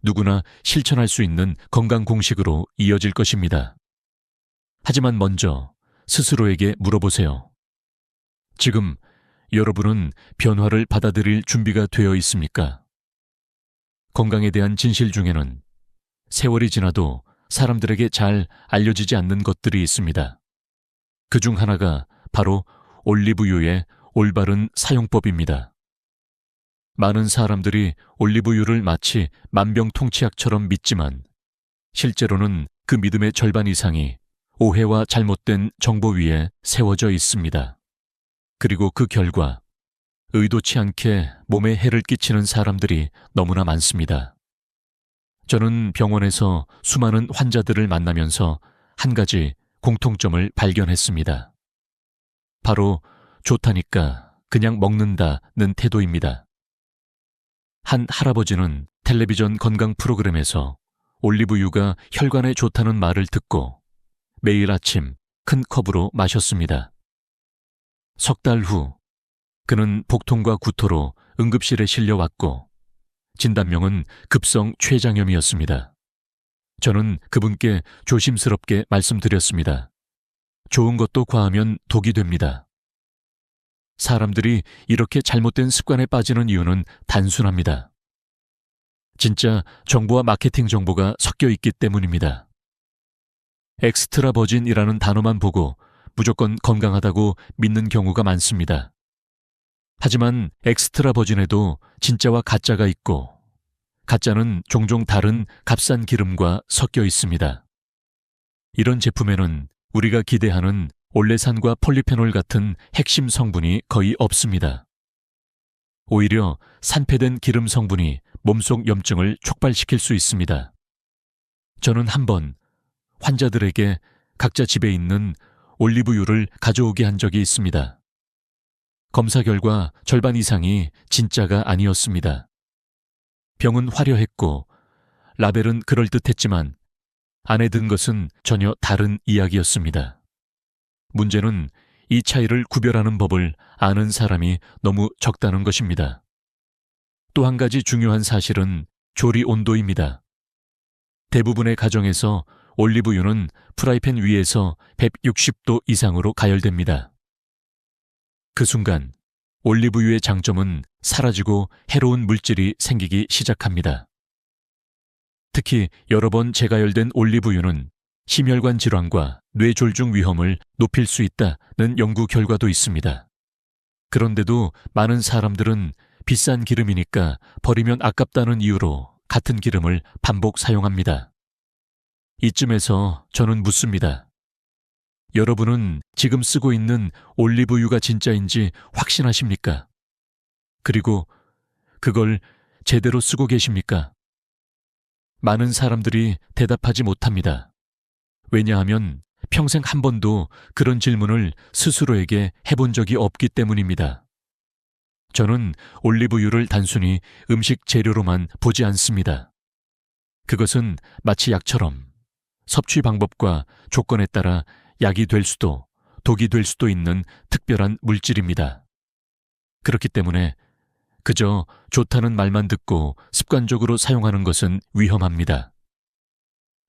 누구나 실천할 수 있는 건강 공식으로 이어질 것입니다. 하지만 먼저 스스로에게 물어보세요. 지금 여러분은 변화를 받아들일 준비가 되어 있습니까? 건강에 대한 진실 중에는 세월이 지나도 사람들에게 잘 알려지지 않는 것들이 있습니다. 그중 하나가 바로 올리브유의 올바른 사용법입니다. 많은 사람들이 올리브유를 마치 만병통치약처럼 믿지만 실제로는 그 믿음의 절반 이상이 오해와 잘못된 정보 위에 세워져 있습니다. 그리고 그 결과 의도치 않게 몸에 해를 끼치는 사람들이 너무나 많습니다. 저는 병원에서 수많은 환자들을 만나면서 한 가지 공통점을 발견했습니다. 바로 좋다니까 그냥 먹는다는 태도입니다. 한 할아버지는 텔레비전 건강 프로그램에서 올리브유가 혈관에 좋다는 말을 듣고 매일 아침 큰 컵으로 마셨습니다. 석 달 후 그는 복통과 구토로 응급실에 실려왔고 진단명은 급성 췌장염이었습니다. 저는 그분께 조심스럽게 말씀드렸습니다. 좋은 것도 과하면 독이 됩니다. 사람들이 이렇게 잘못된 습관에 빠지는 이유는 단순합니다. 진짜 정보와 마케팅 정보가 섞여 있기 때문입니다. 엑스트라 버진이라는 단어만 보고 무조건 건강하다고 믿는 경우가 많습니다. 하지만 엑스트라 버진에도 진짜와 가짜가 있고 가짜는 종종 다른 값싼 기름과 섞여 있습니다. 이런 제품에는 우리가 기대하는 올레산과 폴리페놀 같은 핵심 성분이 거의 없습니다. 오히려 산패된 기름 성분이 몸속 염증을 촉발시킬 수 있습니다. 저는 한번 환자들에게 각자 집에 있는 올리브유를 가져오게 한 적이 있습니다. 검사 결과 절반 이상이 진짜가 아니었습니다. 병은 화려했고 라벨은 그럴듯했지만 안에 든 것은 전혀 다른 이야기였습니다. 문제는 이 차이를 구별하는 법을 아는 사람이 너무 적다는 것입니다. 또 한 가지 중요한 사실은 조리 온도입니다. 대부분의 가정에서 올리브유는 프라이팬 위에서 160도 이상으로 가열됩니다. 그 순간 올리브유의 장점은 사라지고 해로운 물질이 생기기 시작합니다. 특히 여러 번 재가열된 올리브유는 심혈관 질환과 뇌졸중 위험을 높일 수 있다는 연구 결과도 있습니다. 그런데도 많은 사람들은 비싼 기름이니까 버리면 아깝다는 이유로 같은 기름을 반복 사용합니다. 이쯤에서 저는 묻습니다. 여러분은 지금 쓰고 있는 올리브유가 진짜인지 확신하십니까? 그리고 그걸 제대로 쓰고 계십니까? 많은 사람들이 대답하지 못합니다. 왜냐하면 평생 한 번도 그런 질문을 스스로에게 해본 적이 없기 때문입니다. 저는 올리브유를 단순히 음식 재료로만 보지 않습니다. 그것은 마치 약처럼 섭취 방법과 조건에 따라 약이 될 수도 독이 될 수도 있는 특별한 물질입니다. 그렇기 때문에 그저 좋다는 말만 듣고 습관적으로 사용하는 것은 위험합니다.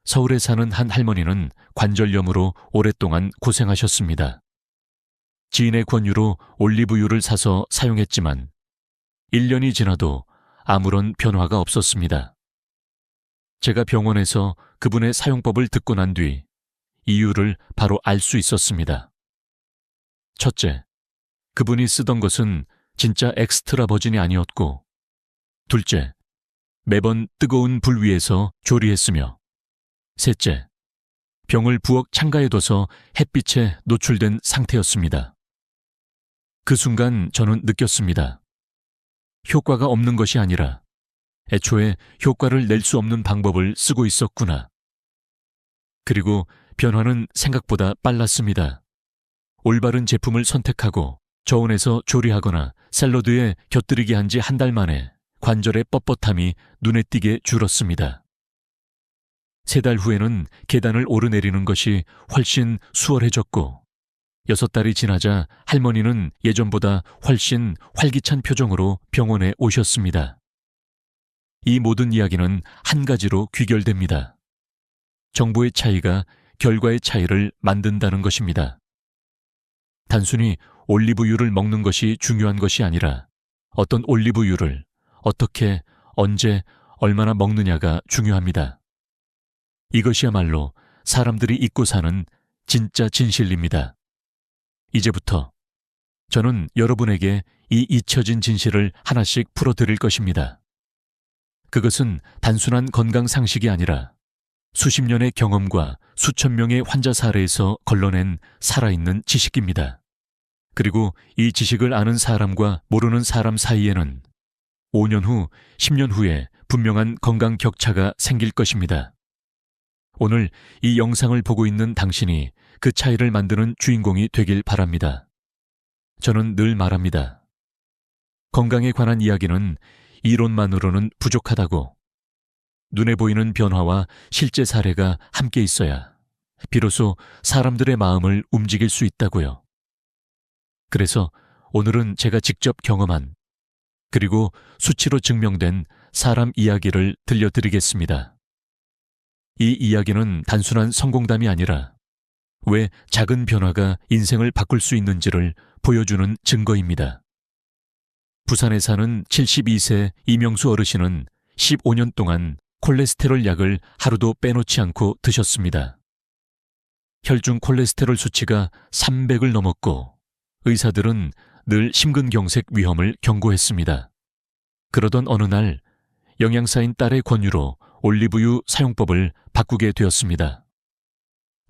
서울에 사는 한 할머니는 관절염으로 오랫동안 고생하셨습니다. 지인의 권유로 올리브유를 사서 사용했지만 1년이 지나도 아무런 변화가 없었습니다. 제가 병원에서 그분의 사용법을 듣고 난 뒤 이유를 바로 알 수 있었습니다. 첫째, 그분이 쓰던 것은 진짜 엑스트라 버진이 아니었고, 둘째, 매번 뜨거운 불 위에서 조리했으며, 셋째, 병을 부엌 창가에 둬서 햇빛에 노출된 상태였습니다. 그 순간 저는 느꼈습니다. 효과가 없는 것이 아니라 애초에 효과를 낼 수 없는 방법을 쓰고 있었구나. 그리고 변화는 생각보다 빨랐습니다. 올바른 제품을 선택하고 저온에서 조리하거나 샐러드에 곁들이게 한 지 한 달 만에 관절의 뻣뻣함이 눈에 띄게 줄었습니다. 3달 후에는 계단을 오르내리는 것이 훨씬 수월해졌고 6달이 지나자 할머니는 예전보다 훨씬 활기찬 표정으로 병원에 오셨습니다. 이 모든 이야기는 한 가지로 귀결됩니다. 정보의 차이가 결과의 차이를 만든다는 것입니다. 단순히 올리브유를 먹는 것이 중요한 것이 아니라 어떤 올리브유를 어떻게, 언제, 얼마나 먹느냐가 중요합니다. 이것이야말로 사람들이 잊고 사는 진짜 진실입니다. 이제부터 저는 여러분에게 이 잊혀진 진실을 하나씩 풀어드릴 것입니다. 그것은 단순한 건강 상식이 아니라 수십 년의 경험과 수천 명의 환자 사례에서 걸러낸 살아있는 지식입니다. 그리고 이 지식을 아는 사람과 모르는 사람 사이에는 5년 후, 10년 후에 분명한 건강 격차가 생길 것입니다. 오늘 이 영상을 보고 있는 당신이 그 차이를 만드는 주인공이 되길 바랍니다. 저는 늘 말합니다. 건강에 관한 이야기는 이론만으로는 부족하다고. 눈에 보이는 변화와 실제 사례가 함께 있어야 비로소 사람들의 마음을 움직일 수 있다고요. 그래서 오늘은 제가 직접 경험한 그리고 수치로 증명된 사람 이야기를 들려드리겠습니다. 이 이야기는 단순한 성공담이 아니라 왜 작은 변화가 인생을 바꿀 수 있는지를 보여주는 증거입니다. 부산에 사는 72세 이명수 어르신은 15년 동안 콜레스테롤 약을 하루도 빼놓지 않고 드셨습니다. 혈중 콜레스테롤 수치가 300을 넘었고 의사들은 늘 심근경색 위험을 경고했습니다. 그러던 어느 날 영양사인 딸의 권유로 올리브유 사용법을 바꾸게 되었습니다.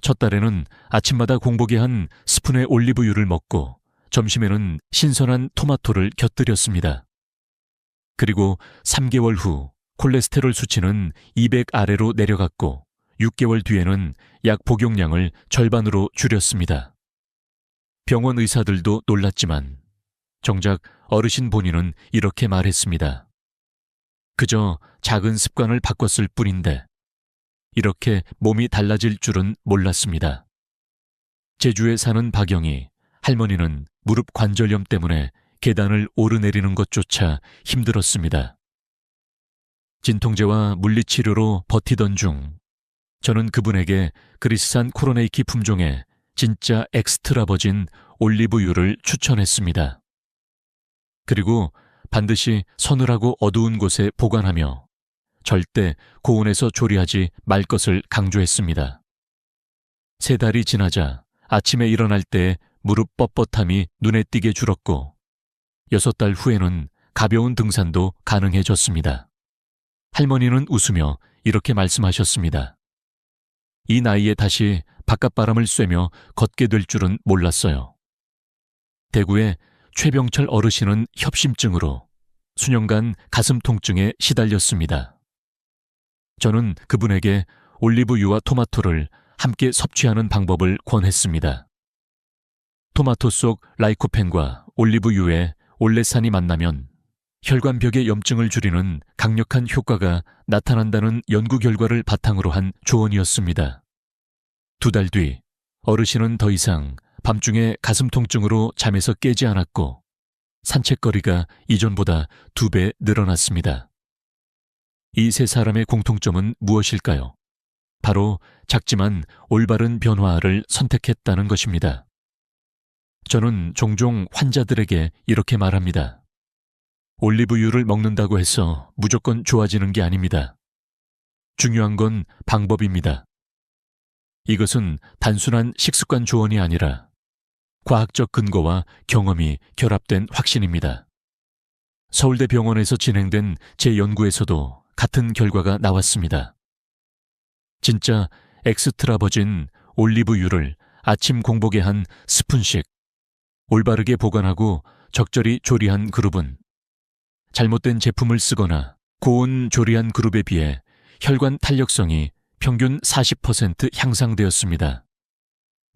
첫 달에는 아침마다 공복에 한 스푼의 올리브유를 먹고 점심에는 신선한 토마토를 곁들였습니다. 그리고 3개월 후 콜레스테롤 수치는 200 아래로 내려갔고 6개월 뒤에는 약 복용량을 절반으로 줄였습니다. 병원 의사들도 놀랐지만 정작 어르신 본인은 이렇게 말했습니다. 그저 작은 습관을 바꿨을 뿐인데 이렇게 몸이 달라질 줄은 몰랐습니다. 제주에 사는 박영희 할머니는 무릎 관절염 때문에 계단을 오르내리는 것조차 힘들었습니다. 진통제와 물리치료로 버티던 중 저는 그분에게 그리스산 코로네이키 품종의 진짜 엑스트라 버진 올리브유를 추천했습니다. 그리고 반드시 서늘하고 어두운 곳에 보관하며 절대 고온에서 조리하지 말 것을 강조했습니다. 3달이 지나자 아침에 일어날 때 무릎 뻣뻣함이 눈에 띄게 줄었고 6달 후에는 가벼운 등산도 가능해졌습니다. 할머니는 웃으며 이렇게 말씀하셨습니다. 이 나이에 다시 바깥바람을 쐬며 걷게 될 줄은 몰랐어요. 대구의 최병철 어르신은 협심증으로 수년간 가슴 통증에 시달렸습니다. 저는 그분에게 올리브유와 토마토를 함께 섭취하는 방법을 권했습니다. 토마토 속 라이코펜과 올리브유에 올레산이 만나면 혈관벽의 염증을 줄이는 강력한 효과가 나타난다는 연구 결과를 바탕으로 한 조언이었습니다. 2달 뒤 어르신은 더 이상 밤중에 가슴 통증으로 잠에서 깨지 않았고 산책거리가 이전보다 2배 늘어났습니다. 이 세 사람의 공통점은 무엇일까요? 바로 작지만 올바른 변화를 선택했다는 것입니다. 저는 종종 환자들에게 이렇게 말합니다. 올리브유를 먹는다고 해서 무조건 좋아지는 게 아닙니다. 중요한 건 방법입니다. 이것은 단순한 식습관 조언이 아니라 과학적 근거와 경험이 결합된 확신입니다. 서울대병원에서 진행된 제 연구에서도 같은 결과가 나왔습니다. 진짜 엑스트라 버진 올리브유를 아침 공복에 한 스푼씩 올바르게 보관하고 적절히 조리한 그룹은 잘못된 제품을 쓰거나 고온 조리한 그룹에 비해 혈관 탄력성이 평균 40% 향상되었습니다.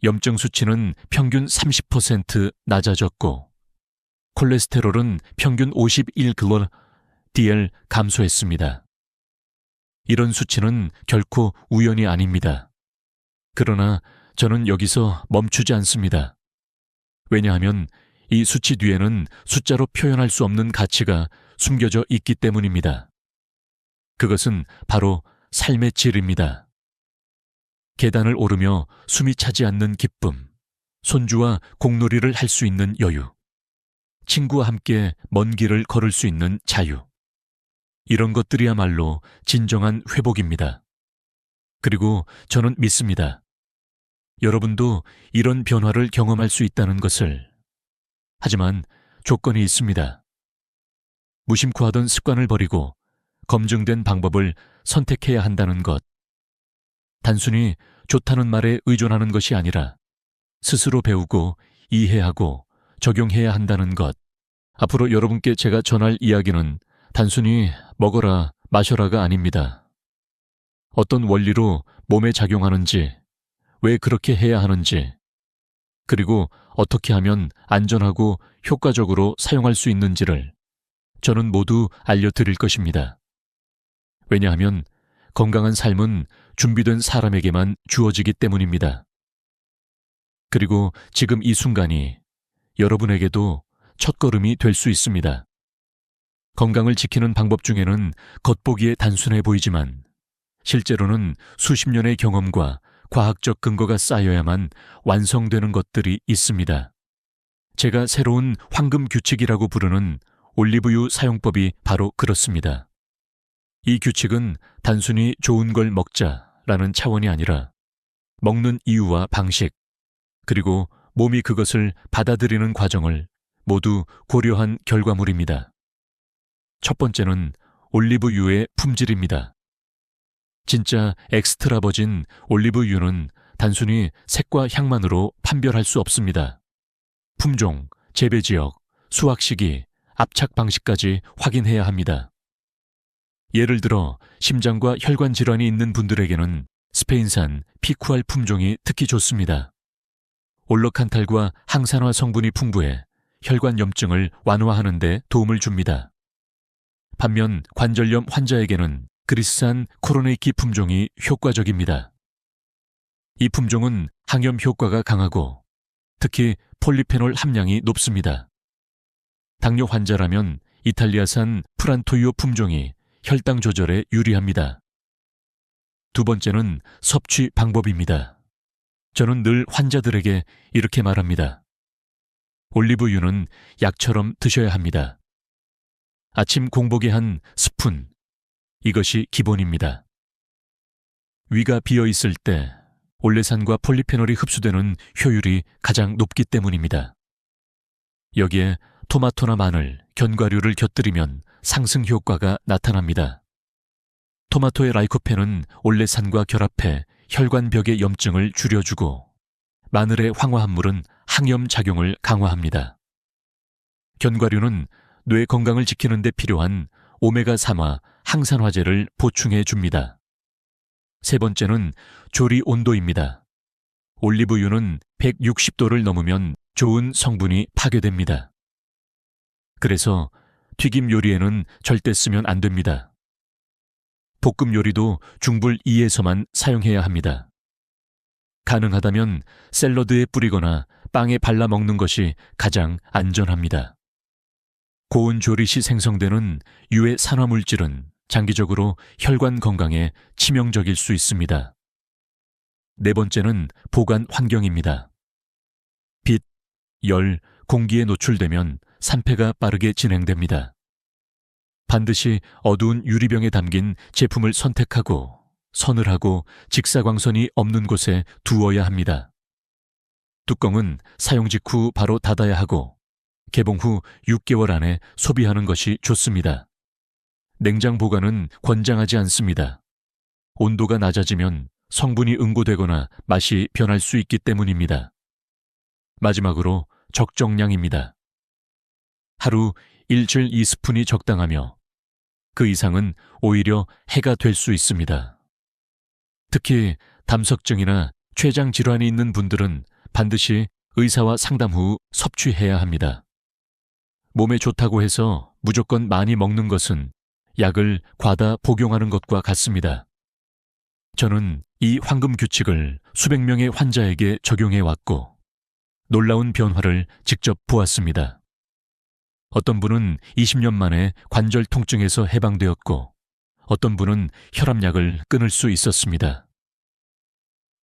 염증 수치는 평균 30% 낮아졌고 콜레스테롤은 평균 51kDL 감소했습니다. 이런 수치는 결코 우연이 아닙니다. 그러나 저는 여기서 멈추지 않습니다. 왜냐하면 이 수치 뒤에는 숫자로 표현할 수 없는 가치가 숨겨져 있기 때문입니다. 그것은 바로 삶의 질입니다. 계단을 오르며 숨이 차지 않는 기쁨, 손주와 공놀이를 할 수 있는 여유, 친구와 함께 먼 길을 걸을 수 있는 자유. 이런 것들이야말로 진정한 회복입니다. 그리고 저는 믿습니다. 여러분도 이런 변화를 경험할 수 있다는 것을. 하지만 조건이 있습니다. 무심코 하던 습관을 버리고 검증된 방법을 선택해야 한다는 것. 단순히 좋다는 말에 의존하는 것이 아니라 스스로 배우고 이해하고 적용해야 한다는 것. 앞으로 여러분께 제가 전할 이야기는 단순히 먹어라, 마셔라가 아닙니다. 어떤 원리로 몸에 작용하는지, 왜 그렇게 해야 하는지, 그리고 어떻게 하면 안전하고 효과적으로 사용할 수 있는지를 저는 모두 알려드릴 것입니다. 왜냐하면 건강한 삶은 준비된 사람에게만 주어지기 때문입니다. 그리고 지금 이 순간이 여러분에게도 첫걸음이 될 수 있습니다. 건강을 지키는 방법 중에는 겉보기에 단순해 보이지만 실제로는 수십 년의 경험과 과학적 근거가 쌓여야만 완성되는 것들이 있습니다. 제가 새로운 황금 규칙이라고 부르는 올리브유 사용법이 바로 그렇습니다. 이 규칙은 단순히 좋은 걸 먹자라는 차원이 아니라 먹는 이유와 방식, 그리고 몸이 그것을 받아들이는 과정을 모두 고려한 결과물입니다. 첫 번째는 올리브유의 품질입니다. 진짜 엑스트라 버진 올리브유는 단순히 색과 향만으로 판별할 수 없습니다. 품종, 재배 지역, 수확 시기, 압착 방식까지 확인해야 합니다. 예를 들어 심장과 혈관 질환이 있는 분들에게는 스페인산 피쿠알 품종이 특히 좋습니다. 올러칸탈과 항산화 성분이 풍부해 혈관 염증을 완화하는 데 도움을 줍니다. 반면 관절염 환자에게는 그리스산 코로네이키 품종이 효과적입니다. 이 품종은 항염 효과가 강하고 특히 폴리페놀 함량이 높습니다. 당뇨 환자라면 이탈리아산 프란토이오 품종이 혈당 조절에 유리합니다. 두 번째는 섭취 방법입니다. 저는 늘 환자들에게 이렇게 말합니다. 올리브유는 약처럼 드셔야 합니다. 아침 공복에 한 스푼, 이것이 기본입니다. 위가 비어 있을 때 올레산과 폴리페놀이 흡수되는 효율이 가장 높기 때문입니다. 여기에 토마토나 마늘, 견과류를 곁들이면 상승 효과가 나타납니다. 토마토의 라이코펜은 올레산과 결합해 혈관벽의 염증을 줄여주고 마늘의 황화합물은 항염 작용을 강화합니다. 견과류는 뇌 건강을 지키는 데 필요한 오메가3화 항산화제를 보충해 줍니다. 세 번째는 조리 온도입니다. 올리브유는 160도를 넘으면 좋은 성분이 파괴됩니다. 그래서 튀김 요리에는 절대 쓰면 안 됩니다. 볶음 요리도 중불 2에서만 사용해야 합니다. 가능하다면 샐러드에 뿌리거나 빵에 발라 먹는 것이 가장 안전합니다. 고온 조리 시 생성되는 유해 산화물질은 장기적으로 혈관 건강에 치명적일 수 있습니다. 네 번째는 보관 환경입니다. 빛, 열, 공기에 노출되면 산패가 빠르게 진행됩니다. 반드시 어두운 유리병에 담긴 제품을 선택하고 서늘하고 직사광선이 없는 곳에 두어야 합니다. 뚜껑은 사용 직후 바로 닫아야 하고 개봉 후 6개월 안에 소비하는 것이 좋습니다. 냉장 보관은 권장하지 않습니다. 온도가 낮아지면 성분이 응고되거나 맛이 변할 수 있기 때문입니다. 마지막으로 적정량입니다. 하루 1-2스푼이 적당하며 그 이상은 오히려 해가 될 수 있습니다. 특히 담석증이나 췌장 질환이 있는 분들은 반드시 의사와 상담 후 섭취해야 합니다. 몸에 좋다고 해서 무조건 많이 먹는 것은 약을 과다 복용하는 것과 같습니다. 저는 이 황금 규칙을 수백 명의 환자에게 적용해 왔고 놀라운 변화를 직접 보았습니다. 어떤 분은 20년 만에 관절 통증에서 해방되었고 어떤 분은 혈압약을 끊을 수 있었습니다.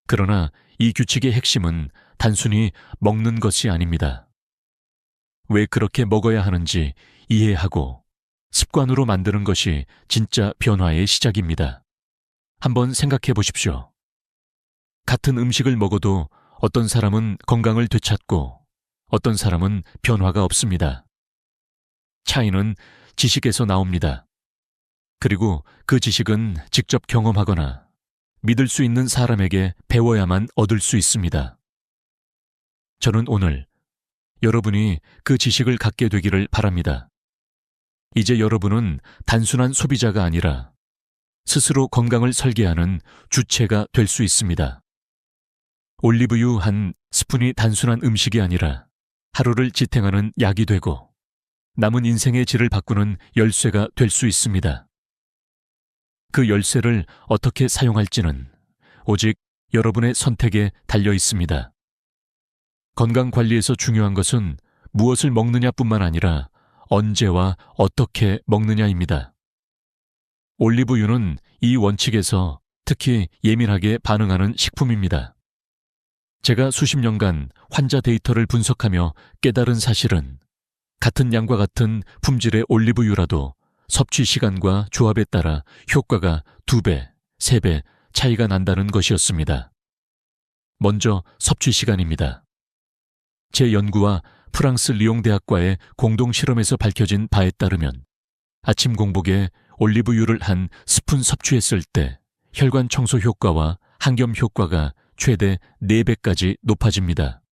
그러나 이 규칙의 핵심은 단순히 먹는 것이 아닙니다. 왜 그렇게 먹어야 하는지 이해하고 습관으로 만드는 것이 진짜 변화의 시작입니다. 한번 생각해 보십시오. 같은 음식을 먹어도 어떤 사람은 건강을 되찾고 어떤 사람은 변화가 없습니다. 차이는 지식에서 나옵니다. 그리고 그 지식은 직접 경험하거나 믿을 수 있는 사람에게 배워야만 얻을 수 있습니다. 저는 오늘 여러분이 그 지식을 갖게 되기를 바랍니다. 이제 여러분은 단순한 소비자가 아니라 스스로 건강을 설계하는 주체가 될 수 있습니다. 올리브유 한 스푼이 단순한 음식이 아니라 하루를 지탱하는 약이 되고 남은 인생의 질을 바꾸는 열쇠가 될 수 있습니다. 그 열쇠를 어떻게 사용할지는 오직 여러분의 선택에 달려 있습니다. 건강관리에서 중요한 것은 무엇을 먹느냐뿐만 아니라 언제와 어떻게 먹느냐입니다. 올리브유는 이 원칙에서 특히 예민하게 반응하는 식품입니다. 제가 수십 년간 환자 데이터를 분석하며 깨달은 사실은 같은 양과 같은 품질의 올리브유라도 섭취 시간과 조합에 따라 효과가 2배, 3배 차이가 난다는 것이었습니다. 먼저 섭취 시간입니다. 제 연구와 프랑스 리옹 대학과의 공동 실험에서 밝혀진 바에 따르면 아침 공복에 올리브유를 한 스푼 섭취했을 때 혈관 청소 효과와 항염 효과가 최대 4배까지 높아집니다.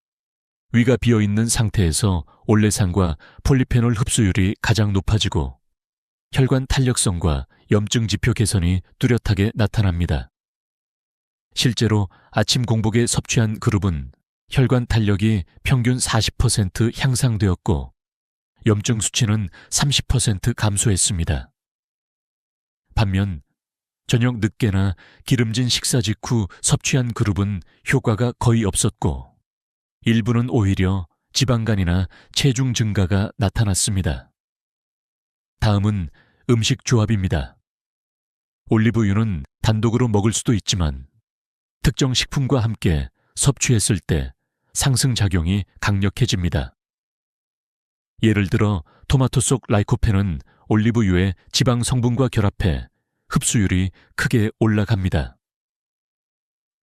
위가 비어있는 상태에서 올레산과 폴리페놀 흡수율이 가장 높아지고 혈관 탄력성과 염증 지표 개선이 뚜렷하게 나타납니다. 실제로 아침 공복에 섭취한 그룹은 혈관 탄력이 평균 40% 향상되었고 염증 수치는 30% 감소했습니다. 반면 저녁 늦게나 기름진 식사 직후 섭취한 그룹은 효과가 거의 없었고 일부는 오히려 지방간이나 체중 증가가 나타났습니다. 다음은 음식 조합입니다. 올리브유는 단독으로 먹을 수도 있지만 특정 식품과 함께 섭취했을 때 상승작용이 강력해집니다. 예를 들어 토마토 속 라이코펜은 올리브유의 지방 성분과 결합해 흡수율이 크게 올라갑니다.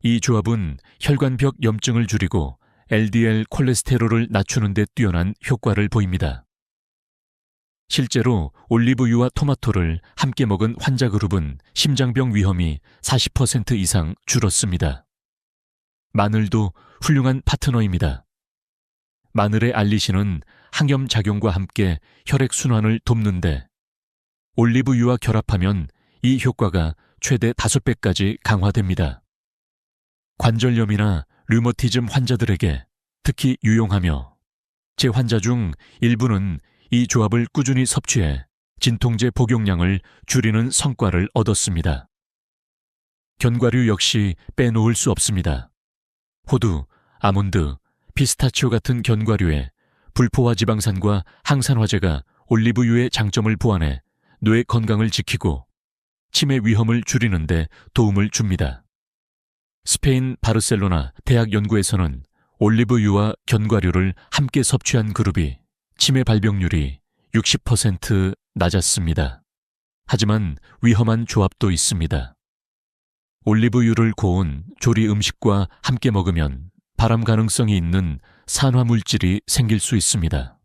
이 조합은 혈관벽 염증을 줄이고 LDL 콜레스테롤을 낮추는 데 뛰어난 효과를 보입니다. 실제로 올리브유와 토마토를 함께 먹은 환자 그룹은 심장병 위험이 40% 이상 줄었습니다. 마늘도 훌륭한 파트너입니다. 마늘의 알리신은 항염작용과 함께 혈액순환을 돕는데 올리브유와 결합하면 이 효과가 최대 5배까지 강화됩니다. 관절염이나 류머티즘 환자들에게 특히 유용하며 제 환자 중 일부는 이 조합을 꾸준히 섭취해 진통제 복용량을 줄이는 성과를 얻었습니다. 견과류 역시 빼놓을 수 없습니다. 호두, 아몬드, 피스타치오 같은 견과류에 불포화 지방산과 항산화제가 올리브유의 장점을 보완해 뇌 건강을 지키고 치매 위험을 줄이는 데 도움을 줍니다. 스페인 바르셀로나 대학 연구에서는 올리브유와 견과류를 함께 섭취한 그룹이 치매 발병률이 60% 낮았습니다. 하지만 위험한 조합도 있습니다. 올리브유를 고운 조리 음식과 함께 먹으면 발암 가능성이 있는 산화물질이 생길 수 있습니다.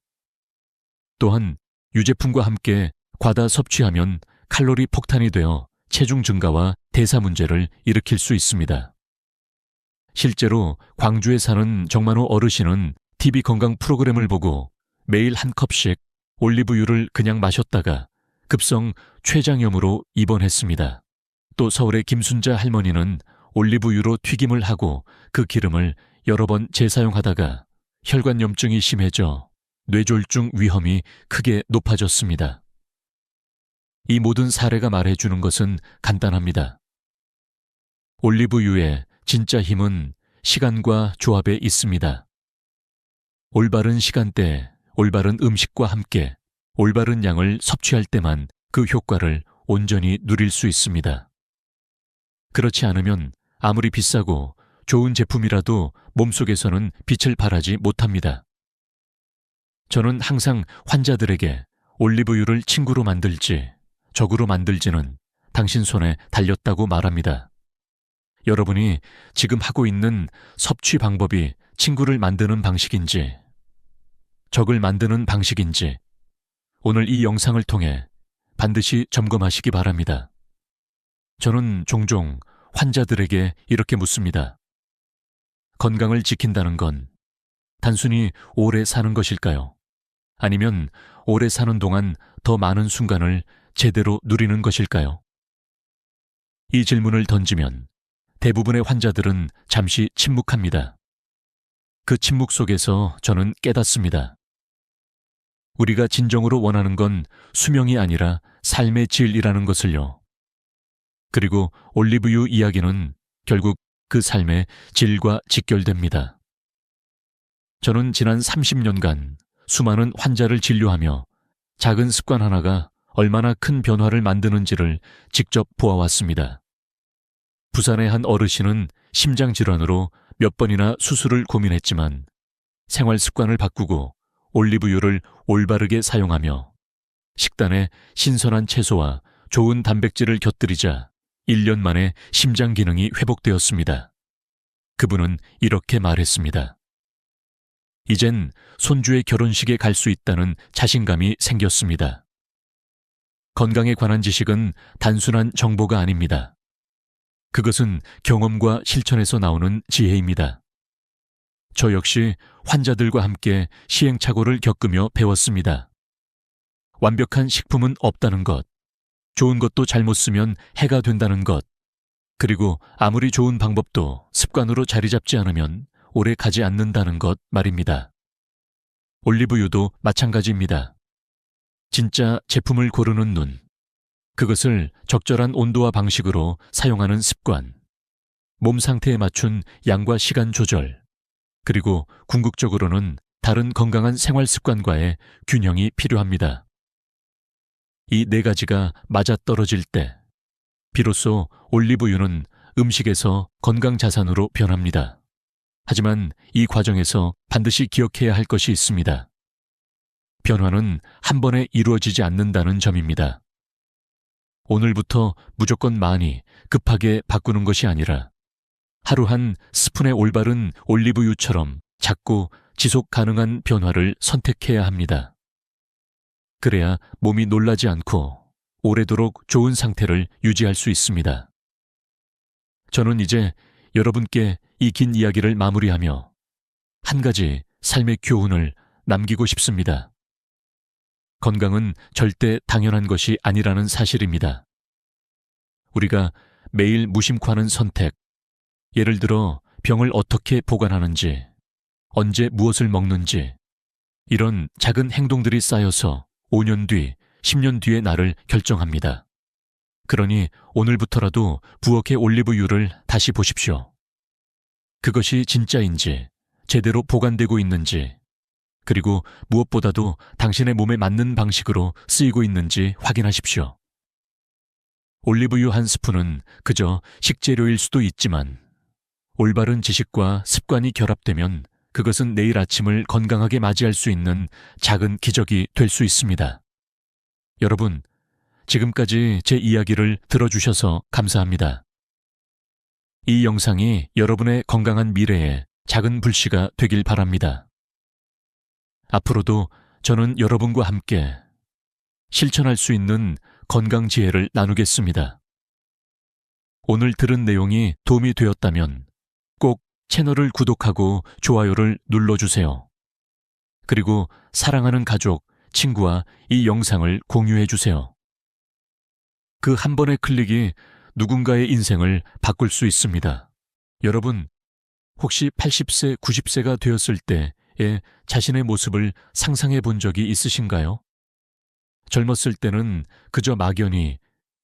또한 유제품과 함께 과다 섭취하면 칼로리 폭탄이 되어 체중 증가와 대사 문제를 일으킬 수 있습니다. 실제로 광주에 사는 정만호 어르신은 TV 건강 프로그램을 보고 매일 한 컵씩 올리브유를 그냥 마셨다가 급성 췌장염으로 입원했습니다. 또 서울의 김순자 할머니는 올리브유로 튀김을 하고 그 기름을 여러 번 재사용하다가 혈관염증이 심해져 뇌졸중 위험이 크게 높아졌습니다. 이 모든 사례가 말해주는 것은 간단합니다. 올리브유의 진짜 힘은 시간과 조합에 있습니다. 올바른 시간대, 올바른 음식과 함께 올바른 양을 섭취할 때만 그 효과를 온전히 누릴 수 있습니다. 그렇지 않으면 아무리 비싸고 좋은 제품이라도 몸속에서는 빛을 발하지 못합니다. 저는 항상 환자들에게 올리브유를 친구로 만들지 적으로 만들지는 당신 손에 달렸다고 말합니다. 여러분이 지금 하고 있는 섭취 방법이 친구를 만드는 방식인지 적을 만드는 방식인지 오늘 이 영상을 통해 반드시 점검하시기 바랍니다. 저는 종종 환자들에게 이렇게 묻습니다. 건강을 지킨다는 건 단순히 오래 사는 것일까요? 아니면 오래 사는 동안 더 많은 순간을 제대로 누리는 것일까요? 이 질문을 던지면 대부분의 환자들은 잠시 침묵합니다. 그 침묵 속에서 저는 깨닫습니다. 우리가 진정으로 원하는 건 수명이 아니라 삶의 질이라는 것을요. 그리고 올리브유 이야기는 결국 그 삶의 질과 직결됩니다. 저는 지난 30년간 수많은 환자를 진료하며 작은 습관 하나가 얼마나 큰 변화를 만드는지를 직접 보아왔습니다. 부산의 한 어르신은 심장질환으로 몇 번이나 수술을 고민했지만 생활 습관을 바꾸고 올리브유를 올바르게 사용하며 식단에 신선한 채소와 좋은 단백질을 곁들이자 1년 만에 심장 기능이 회복되었습니다. 그분은 이렇게 말했습니다. 이젠 손주의 결혼식에 갈 수 있다는 자신감이 생겼습니다. 건강에 관한 지식은 단순한 정보가 아닙니다. 그것은 경험과 실천에서 나오는 지혜입니다. 저 역시 환자들과 함께 시행착오를 겪으며 배웠습니다. 완벽한 식품은 없다는 것, 좋은 것도 잘못 쓰면 해가 된다는 것, 그리고 아무리 좋은 방법도 습관으로 자리 잡지 않으면 오래 가지 않는다는 것 말입니다. 올리브유도 마찬가지입니다. 진짜 제품을 고르는 눈, 그것을 적절한 온도와 방식으로 사용하는 습관, 몸 상태에 맞춘 양과 시간 조절, 그리고 궁극적으로는 다른 건강한 생활 습관과의 균형이 필요합니다. 이 네 가지가 맞아떨어질 때 비로소 올리브유는 음식에서 건강 자산으로 변합니다. 하지만 이 과정에서 반드시 기억해야 할 것이 있습니다. 변화는 한 번에 이루어지지 않는다는 점입니다. 오늘부터 무조건 많이 급하게 바꾸는 것이 아니라 하루 한 스푼의 올바른 올리브유처럼 작고 지속 가능한 변화를 선택해야 합니다. 그래야 몸이 놀라지 않고 오래도록 좋은 상태를 유지할 수 있습니다. 저는 이제 여러분께 이 긴 이야기를 마무리하며 한 가지 삶의 교훈을 남기고 싶습니다. 건강은 절대 당연한 것이 아니라는 사실입니다. 우리가 매일 무심코 하는 선택, 예를 들어 병을 어떻게 보관하는지, 언제 무엇을 먹는지, 이런 작은 행동들이 쌓여서 5년 뒤, 10년 뒤의 나를 결정합니다. 그러니 오늘부터라도 부엌의 올리브유를 다시 보십시오. 그것이 진짜인지, 제대로 보관되고 있는지, 그리고 무엇보다도 당신의 몸에 맞는 방식으로 쓰이고 있는지 확인하십시오. 올리브유 한 스푼은 그저 식재료일 수도 있지만 올바른 지식과 습관이 결합되면 그것은 내일 아침을 건강하게 맞이할 수 있는 작은 기적이 될 수 있습니다. 여러분, 지금까지 제 이야기를 들어주셔서 감사합니다. 이 영상이 여러분의 건강한 미래에 작은 불씨가 되길 바랍니다. 앞으로도 저는 여러분과 함께 실천할 수 있는 건강 지혜를 나누겠습니다. 오늘 들은 내용이 도움이 되었다면 꼭 채널을 구독하고 좋아요를 눌러주세요. 그리고 사랑하는 가족, 친구와 이 영상을 공유해주세요. 그 한 번의 클릭이 누군가의 인생을 바꿀 수 있습니다. 여러분, 혹시 80세, 90세가 되었을 때의 자신의 모습을 상상해 본 적이 있으신가요? 젊었을 때는 그저 막연히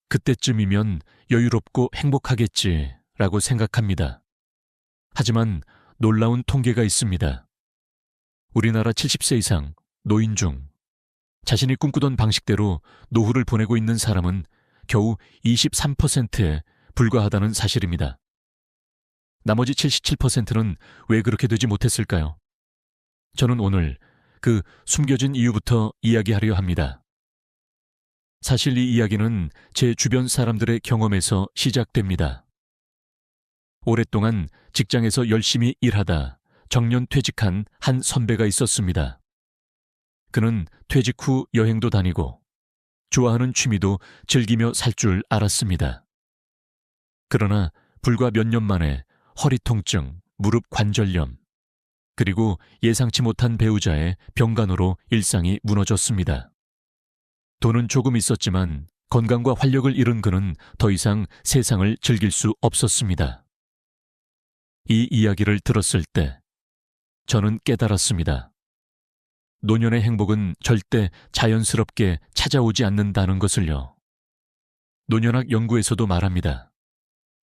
그때쯤이면 여유롭고 행복하겠지라고 생각합니다. 하지만 놀라운 통계가 있습니다. 우리나라 70세 이상 노인 중 자신이 꿈꾸던 방식대로 노후를 보내고 있는 사람은 겨우 23%에 불과하다는 사실입니다. 나머지 77%는 왜 그렇게 되지 못했을까요? 저는 오늘 그 숨겨진 이유부터 이야기하려 합니다. 사실 이 이야기는 제 주변 사람들의 경험에서 시작됩니다. 오랫동안 직장에서 열심히 일하다 정년 퇴직한 한 선배가 있었습니다. 그는 퇴직 후 여행도 다니고 좋아하는 취미도 즐기며 살 줄 알았습니다. 그러나 불과 몇 년 만에 허리 통증, 무릎 관절염, 그리고 예상치 못한 배우자의 병간호로 일상이 무너졌습니다. 돈은 조금 있었지만 건강과 활력을 잃은 그는 더 이상 세상을 즐길 수 없었습니다. 이 이야기를 들었을 때 저는 깨달았습니다. 노년의 행복은 절대 자연스럽게 찾아오지 않는다는 것을요. 노년학 연구에서도 말합니다.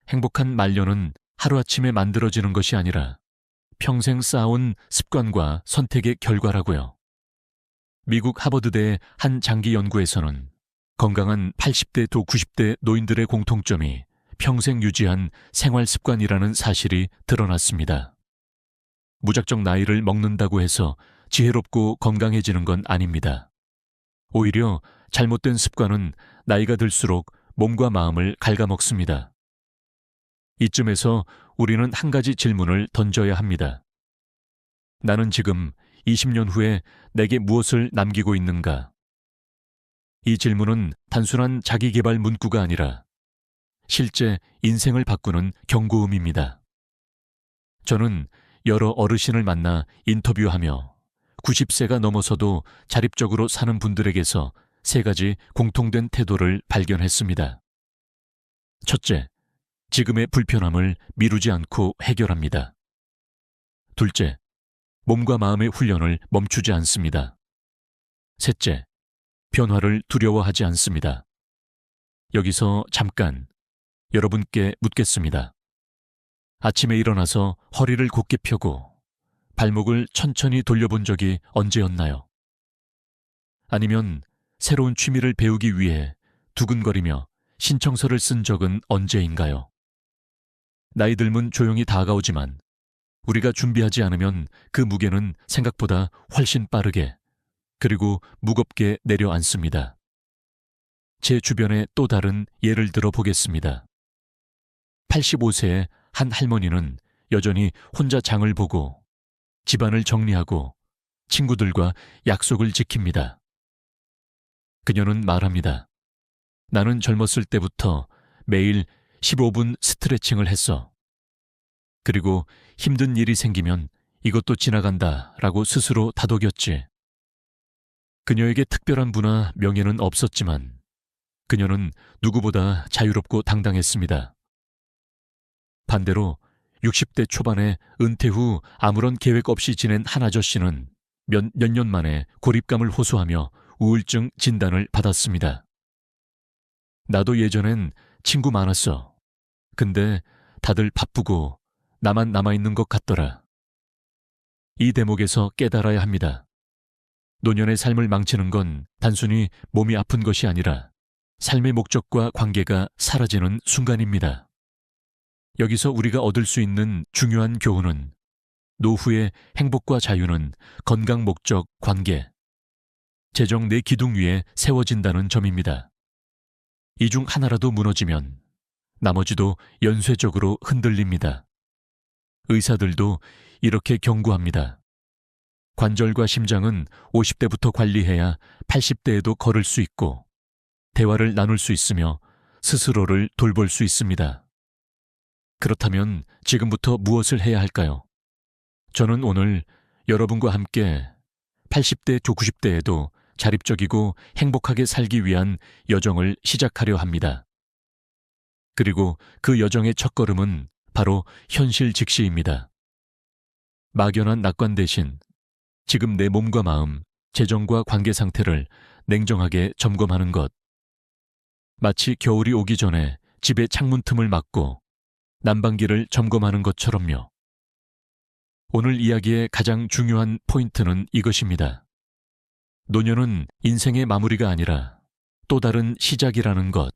행복한 말년은 하루아침에 만들어지는 것이 아니라 평생 쌓아온 습관과 선택의 결과라고요. 미국 하버드대의 한 장기 연구에서는 건강한 80대 도 90대 노인들의 공통점이 평생 유지한 생활 습관이라는 사실이 드러났습니다. 무작정 나이를 먹는다고 해서 지혜롭고 건강해지는 건 아닙니다. 오히려 잘못된 습관은 나이가 들수록 몸과 마음을 갉아먹습니다. 이쯤에서 우리는 한 가지 질문을 던져야 합니다. 나는 지금 20년 후에 내게 무엇을 남기고 있는가? 이 질문은 단순한 자기계발 문구가 아니라 실제 인생을 바꾸는 경고음입니다. 저는 여러 어르신을 만나 인터뷰하며 90세가 넘어서도 자립적으로 사는 분들에게서 세 가지 공통된 태도를 발견했습니다. 첫째, 지금의 불편함을 미루지 않고 해결합니다. 둘째, 몸과 마음의 훈련을 멈추지 않습니다. 셋째, 변화를 두려워하지 않습니다. 여기서 잠깐 여러분께 묻겠습니다. 아침에 일어나서 허리를 곧게 펴고 발목을 천천히 돌려본 적이 언제였나요? 아니면 새로운 취미를 배우기 위해 두근거리며 신청서를 쓴 적은 언제인가요? 나이 들면 조용히 다가오지만 우리가 준비하지 않으면 그 무게는 생각보다 훨씬 빠르게 그리고 무겁게 내려앉습니다. 제 주변의 또 다른 예를 들어 보겠습니다. 85세의 한 할머니는 여전히 혼자 장을 보고 집안을 정리하고 친구들과 약속을 지킵니다. 그녀는 말합니다. 나는 젊었을 때부터 매일 15분 스트레칭을 했어. 그리고 힘든 일이 생기면 이것도 지나간다 라고 스스로 다독였지. 그녀에게 특별한 부나 명예는 없었지만 그녀는 누구보다 자유롭고 당당했습니다. 반대로 60대 초반에 은퇴 후 아무런 계획 없이 지낸 한 아저씨는 몇 년 만에 고립감을 호소하며 우울증 진단을 받았습니다. 나도 예전엔 친구 많았어. 근데 다들 바쁘고 나만 남아있는 것 같더라. 이 대목에서 깨달아야 합니다. 노년의 삶을 망치는 건 단순히 몸이 아픈 것이 아니라 삶의 목적과 관계가 사라지는 순간입니다. 여기서 우리가 얻을 수 있는 중요한 교훈은 노후의 행복과 자유는 건강 목적 관계, 재정 내 기둥 위에 세워진다는 점입니다. 이 중 하나라도 무너지면 나머지도 연쇄적으로 흔들립니다. 의사들도 이렇게 경고합니다. 관절과 심장은 50대부터 관리해야 80대에도 걸을 수 있고 대화를 나눌 수 있으며 스스로를 돌볼 수 있습니다. 그렇다면 지금부터 무엇을 해야 할까요? 저는 오늘 여러분과 함께 80대, 90대에도 자립적이고 행복하게 살기 위한 여정을 시작하려 합니다. 그리고 그 여정의 첫걸음은 바로 현실 직시입니다. 막연한 낙관 대신 지금 내 몸과 마음, 재정과 관계 상태를 냉정하게 점검하는 것. 마치 겨울이 오기 전에 집의 창문 틈을 막고 난방기를 점검하는 것처럼요. 오늘 이야기의 가장 중요한 포인트는 이것입니다. 노년은 인생의 마무리가 아니라 또 다른 시작이라는 것.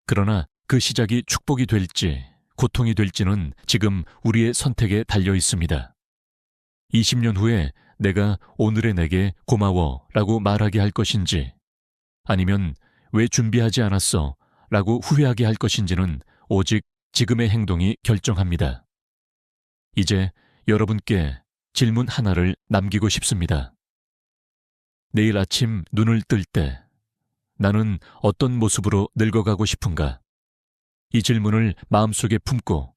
그러나 그 시작이 축복이 될지 고통이 될지는 지금 우리의 선택에 달려 있습니다. 20년 후에 내가 오늘의 내게 고마워 라고 말하게 할 것인지 아니면 왜 준비하지 않았어 라고 후회하게 할 것인지는 오직 지금의 행동이 결정합니다. 이제 여러분께 질문 하나를 남기고 싶습니다. 내일 아침 눈을 뜰 때 나는 어떤 모습으로 늙어가고 싶은가? 이 질문을 마음속에 품고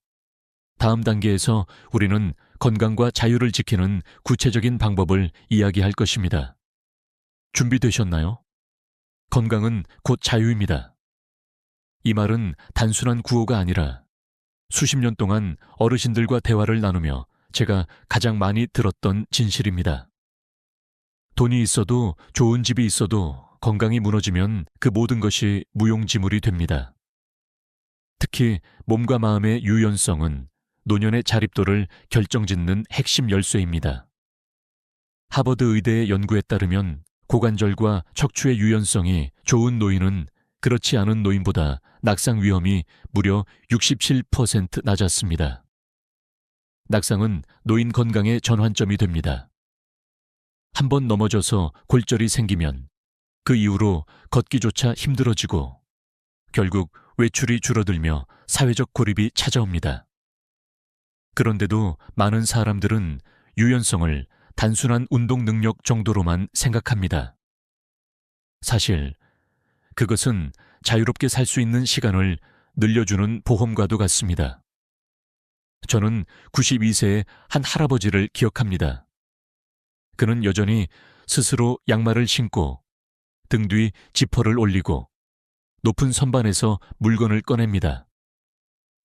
다음 단계에서 우리는 건강과 자유를 지키는 구체적인 방법을 이야기할 것입니다. 준비되셨나요? 건강은 곧 자유입니다. 이 말은 단순한 구호가 아니라 수십 년 동안 어르신들과 대화를 나누며 제가 가장 많이 들었던 진실입니다. 돈이 있어도 좋은 집이 있어도 건강이 무너지면 그 모든 것이 무용지물이 됩니다. 특히 몸과 마음의 유연성은 노년의 자립도를 결정짓는 핵심 열쇠입니다. 하버드 의대의 연구에 따르면 고관절과 척추의 유연성이 좋은 노인은 그렇지 않은 노인보다 낙상 위험이 무려 67% 낮았습니다. 낙상은 노인 건강의 전환점이 됩니다. 한 번 넘어져서 골절이 생기면 그 이후로 걷기조차 힘들어지고 결국 외출이 줄어들며 사회적 고립이 찾아옵니다. 그런데도 많은 사람들은 유연성을 단순한 운동 능력 정도로만 생각합니다. 사실 그것은 자유롭게 살 수 있는 시간을 늘려주는 보험과도 같습니다. 저는 92세의 한 할아버지를 기억합니다. 그는 여전히 스스로 양말을 신고 등 뒤 지퍼를 올리고 높은 선반에서 물건을 꺼냅니다.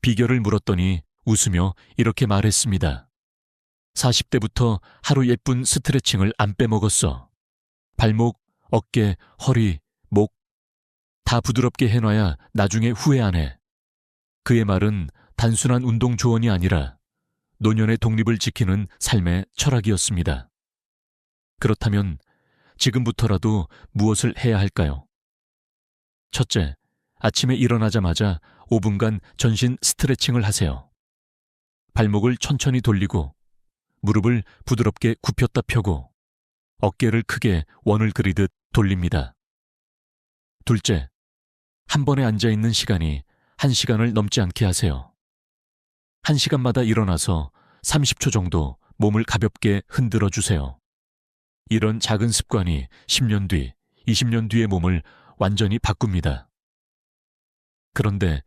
비결을 물었더니 웃으며 이렇게 말했습니다. 40대부터 하루 예쁜 스트레칭을 안 빼먹었어. 발목, 어깨, 허리, 목 다 부드럽게 해놔야 나중에 후회 안 해. 그의 말은 단순한 운동 조언이 아니라 노년의 독립을 지키는 삶의 철학이었습니다. 그렇다면 지금부터라도 무엇을 해야 할까요? 첫째, 아침에 일어나자마자 5분간 전신 스트레칭을 하세요. 발목을 천천히 돌리고 무릎을 부드럽게 굽혔다 펴고 어깨를 크게 원을 그리듯 돌립니다. 둘째, 한 번에 앉아있는 시간이 1시간을 넘지 않게 하세요. 1시간마다 일어나서 30초 정도 몸을 가볍게 흔들어 주세요. 이런 작은 습관이 10년 뒤, 20년 뒤의 몸을 완전히 바꿉니다. 그런데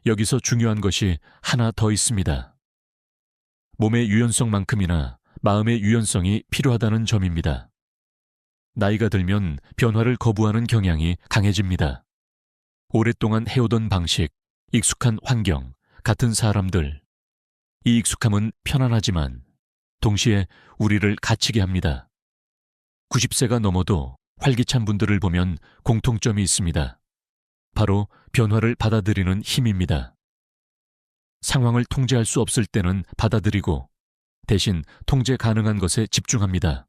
여기서 중요한 것이 하나 더 있습니다. 몸의 유연성만큼이나 마음의 유연성이 필요하다는 점입니다. 나이가 들면 변화를 거부하는 경향이 강해집니다. 오랫동안 해오던 방식, 익숙한 환경, 같은 사람들. 이 익숙함은 편안하지만 동시에 우리를 갇히게 합니다. 90세가 넘어도 활기찬 분들을 보면 공통점이 있습니다. 바로 변화를 받아들이는 힘입니다. 상황을 통제할 수 없을 때는 받아들이고 대신 통제 가능한 것에 집중합니다.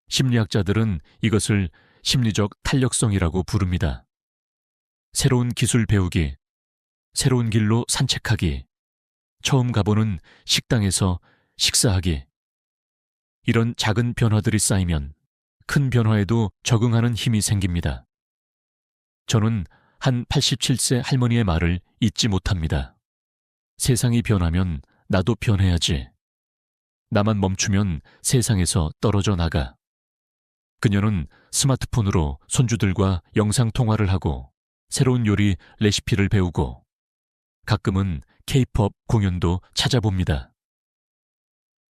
심리학자들은 이것을 심리적 탄력성이라고 부릅니다. 새로운 기술 배우기, 새로운 길로 산책하기, 처음 가보는 식당에서 식사하기. 이런 작은 변화들이 쌓이면 큰 변화에도 적응하는 힘이 생깁니다. 저는 한 87세 할머니의 말을 잊지 못합니다. 세상이 변하면 나도 변해야지. 나만 멈추면 세상에서 떨어져 나가. 그녀는 스마트폰으로 손주들과 영상통화를 하고 새로운 요리 레시피를 배우고 가끔은 K-POP 공연도 찾아봅니다.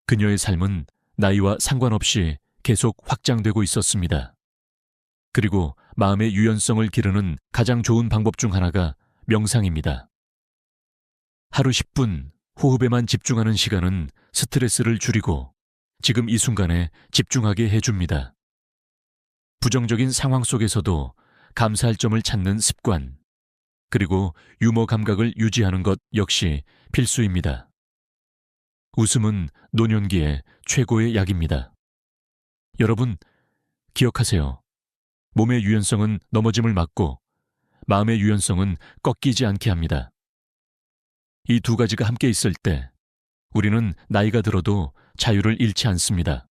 그녀의 삶은 나이와 상관없이 계속 확장되고 있었습니다. 그리고 마음의 유연성을 기르는 가장 좋은 방법 중 하나가 명상입니다. 하루 10분 호흡에만 집중하는 시간은 스트레스를 줄이고 지금 이 순간에 집중하게 해줍니다. 부정적인 상황 속에서도 감사할 점을 찾는 습관, 그리고 유머 감각을 유지하는 것 역시 필수입니다. 웃음은 노년기에 최고의 약입니다. 여러분, 기억하세요. 몸의 유연성은 넘어짐을 막고 마음의 유연성은 꺾이지 않게 합니다. 이 두 가지가 함께 있을 때 우리는 나이가 들어도 자유를 잃지 않습니다.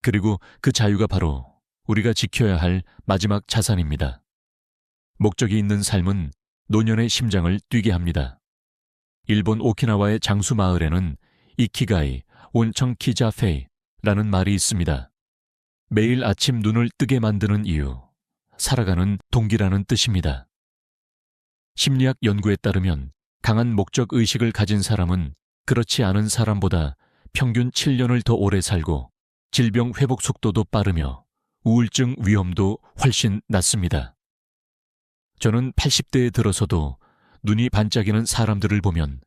그리고 그 자유가 바로 우리가 지켜야 할 마지막 자산입니다. 목적이 있는 삶은 노년의 심장을 뛰게 합니다. 일본 오키나와의 장수 마을에는 이키가이, 온청 키자페이라는 말이 있습니다. 매일 아침 눈을 뜨게 만드는 이유, 살아가는 동기라는 뜻입니다. 심리학 연구에 따르면 강한 목적 의식을 가진 사람은 그렇지 않은 사람보다 평균 7년을 더 오래 살고 질병 회복 속도도 빠르며 우울증 위험도 훨씬 낮습니다. 저는 80대에 들어서도 눈이 반짝이는 사람들을 보면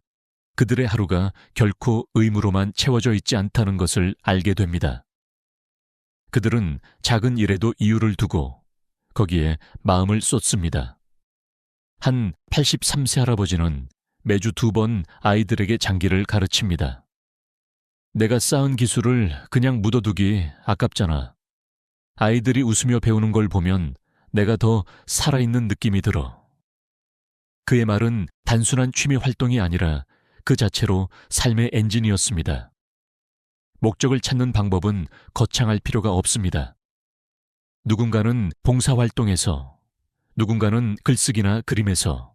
그들의 하루가 결코 의무로만 채워져 있지 않다는 것을 알게 됩니다. 그들은 작은 일에도 이유를 두고 거기에 마음을 쏟습니다. 한 83세 할아버지는 매주 2번 아이들에게 장기를 가르칩니다. 내가 쌓은 기술을 그냥 묻어두기 아깝잖아. 아이들이 웃으며 배우는 걸 보면 내가 더 살아있는 느낌이 들어. 그의 말은 단순한 취미 활동이 아니라 그 자체로 삶의 엔진이었습니다. 목적을 찾는 방법은 거창할 필요가 없습니다. 누군가는 봉사활동에서, 누군가는 글쓰기나 그림에서,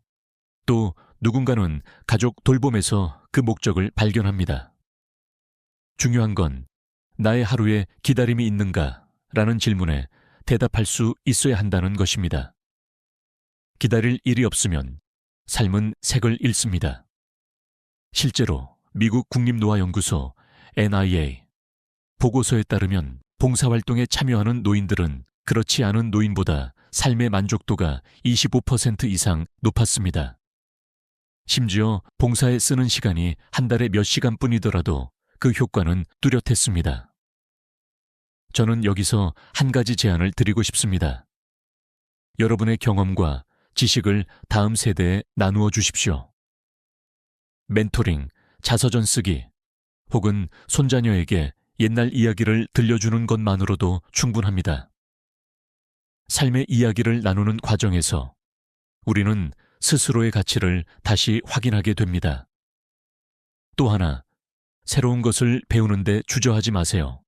또 누군가는 가족 돌봄에서 그 목적을 발견합니다. 중요한 건 나의 하루에 기다림이 있는가? 라는 질문에 대답할 수 있어야 한다는 것입니다. 기다릴 일이 없으면 삶은 색을 잃습니다. 실제로 미국 국립노화연구소 NIA 보고서에 따르면 봉사활동에 참여하는 노인들은 그렇지 않은 노인보다 삶의 만족도가 25% 이상 높았습니다. 심지어 봉사에 쓰는 시간이 한 달에 몇 시간뿐이더라도 그 효과는 뚜렷했습니다. 저는 여기서 한 가지 제안을 드리고 싶습니다. 여러분의 경험과 지식을 다음 세대에 나누어 주십시오. 멘토링, 자서전 쓰기, 혹은 손자녀에게 옛날 이야기를 들려주는 것만으로도 충분합니다. 삶의 이야기를 나누는 과정에서 우리는 스스로의 가치를 다시 확인하게 됩니다. 또 하나, 새로운 것을 배우는데 주저하지 마세요.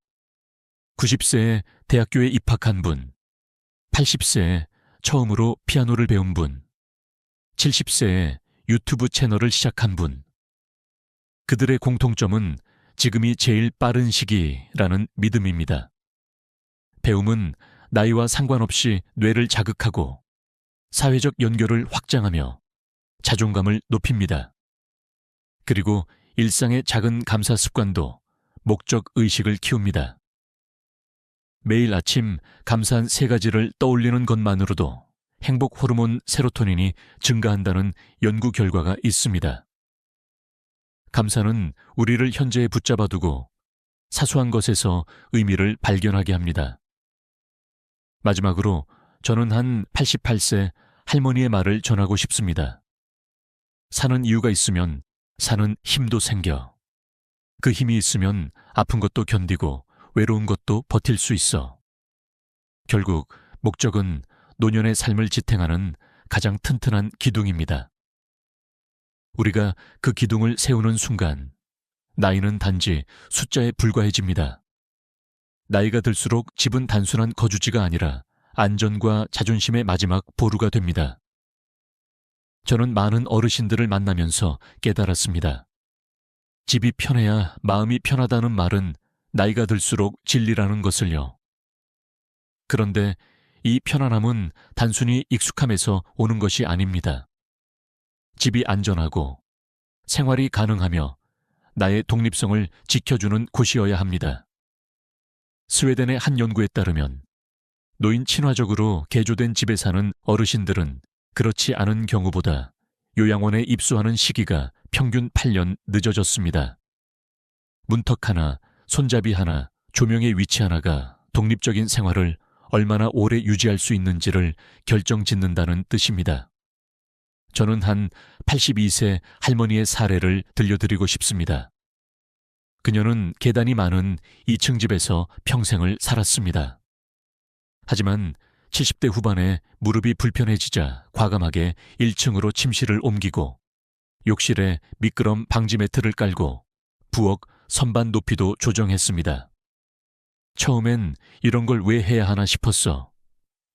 90세에 대학교에 입학한 분, 80세에 처음으로 피아노를 배운 분, 70세에 유튜브 채널을 시작한 분. 그들의 공통점은 지금이 제일 빠른 시기라는 믿음입니다. 배움은 나이와 상관없이 뇌를 자극하고 사회적 연결을 확장하며 자존감을 높입니다. 그리고 일상의 작은 감사 습관도 목적 의식을 키웁니다. 매일 아침 감사한 3가지를 떠올리는 것만으로도 행복 호르몬 세로토닌이 증가한다는 연구 결과가 있습니다. 감사는 우리를 현재에 붙잡아두고 사소한 것에서 의미를 발견하게 합니다. 마지막으로 저는 한 88세 할머니의 말을 전하고 싶습니다. 사는 이유가 있으면 사는 힘도 생겨. 그 힘이 있으면 아픈 것도 견디고 외로운 것도 버틸 수 있어. 결국 목적은 노년의 삶을 지탱하는 가장 튼튼한 기둥입니다. 우리가 그 기둥을 세우는 순간 나이는 단지 숫자에 불과해집니다. 나이가 들수록 집은 단순한 거주지가 아니라 안전과 자존심의 마지막 보루가 됩니다. 저는 많은 어르신들을 만나면서 깨달았습니다. 집이 편해야 마음이 편하다는 말은 나이가 들수록 진리라는 것을요. 그런데 이 편안함은 단순히 익숙함에서 오는 것이 아닙니다. 집이 안전하고 생활이 가능하며 나의 독립성을 지켜주는 곳이어야 합니다. 스웨덴의 한 연구에 따르면 노인 친화적으로 개조된 집에 사는 어르신들은 그렇지 않은 경우보다 요양원에 입소하는 시기가 평균 8년 늦어졌습니다. 문턱 하나, 손잡이 하나, 조명의 위치 하나가 독립적인 생활을 얼마나 오래 유지할 수 있는지를 결정짓는다는 뜻입니다. 저는 한 82세 할머니의 사례를 들려드리고 싶습니다. 그녀는 계단이 많은 2층 집에서 평생을 살았습니다. 하지만 70대 후반에 무릎이 불편해지자 과감하게 1층으로 침실을 옮기고 욕실에 미끄럼 방지 매트를 깔고 부엌 선반 높이도 조정했습니다. 처음엔 이런 걸 왜 해야 하나 싶었어.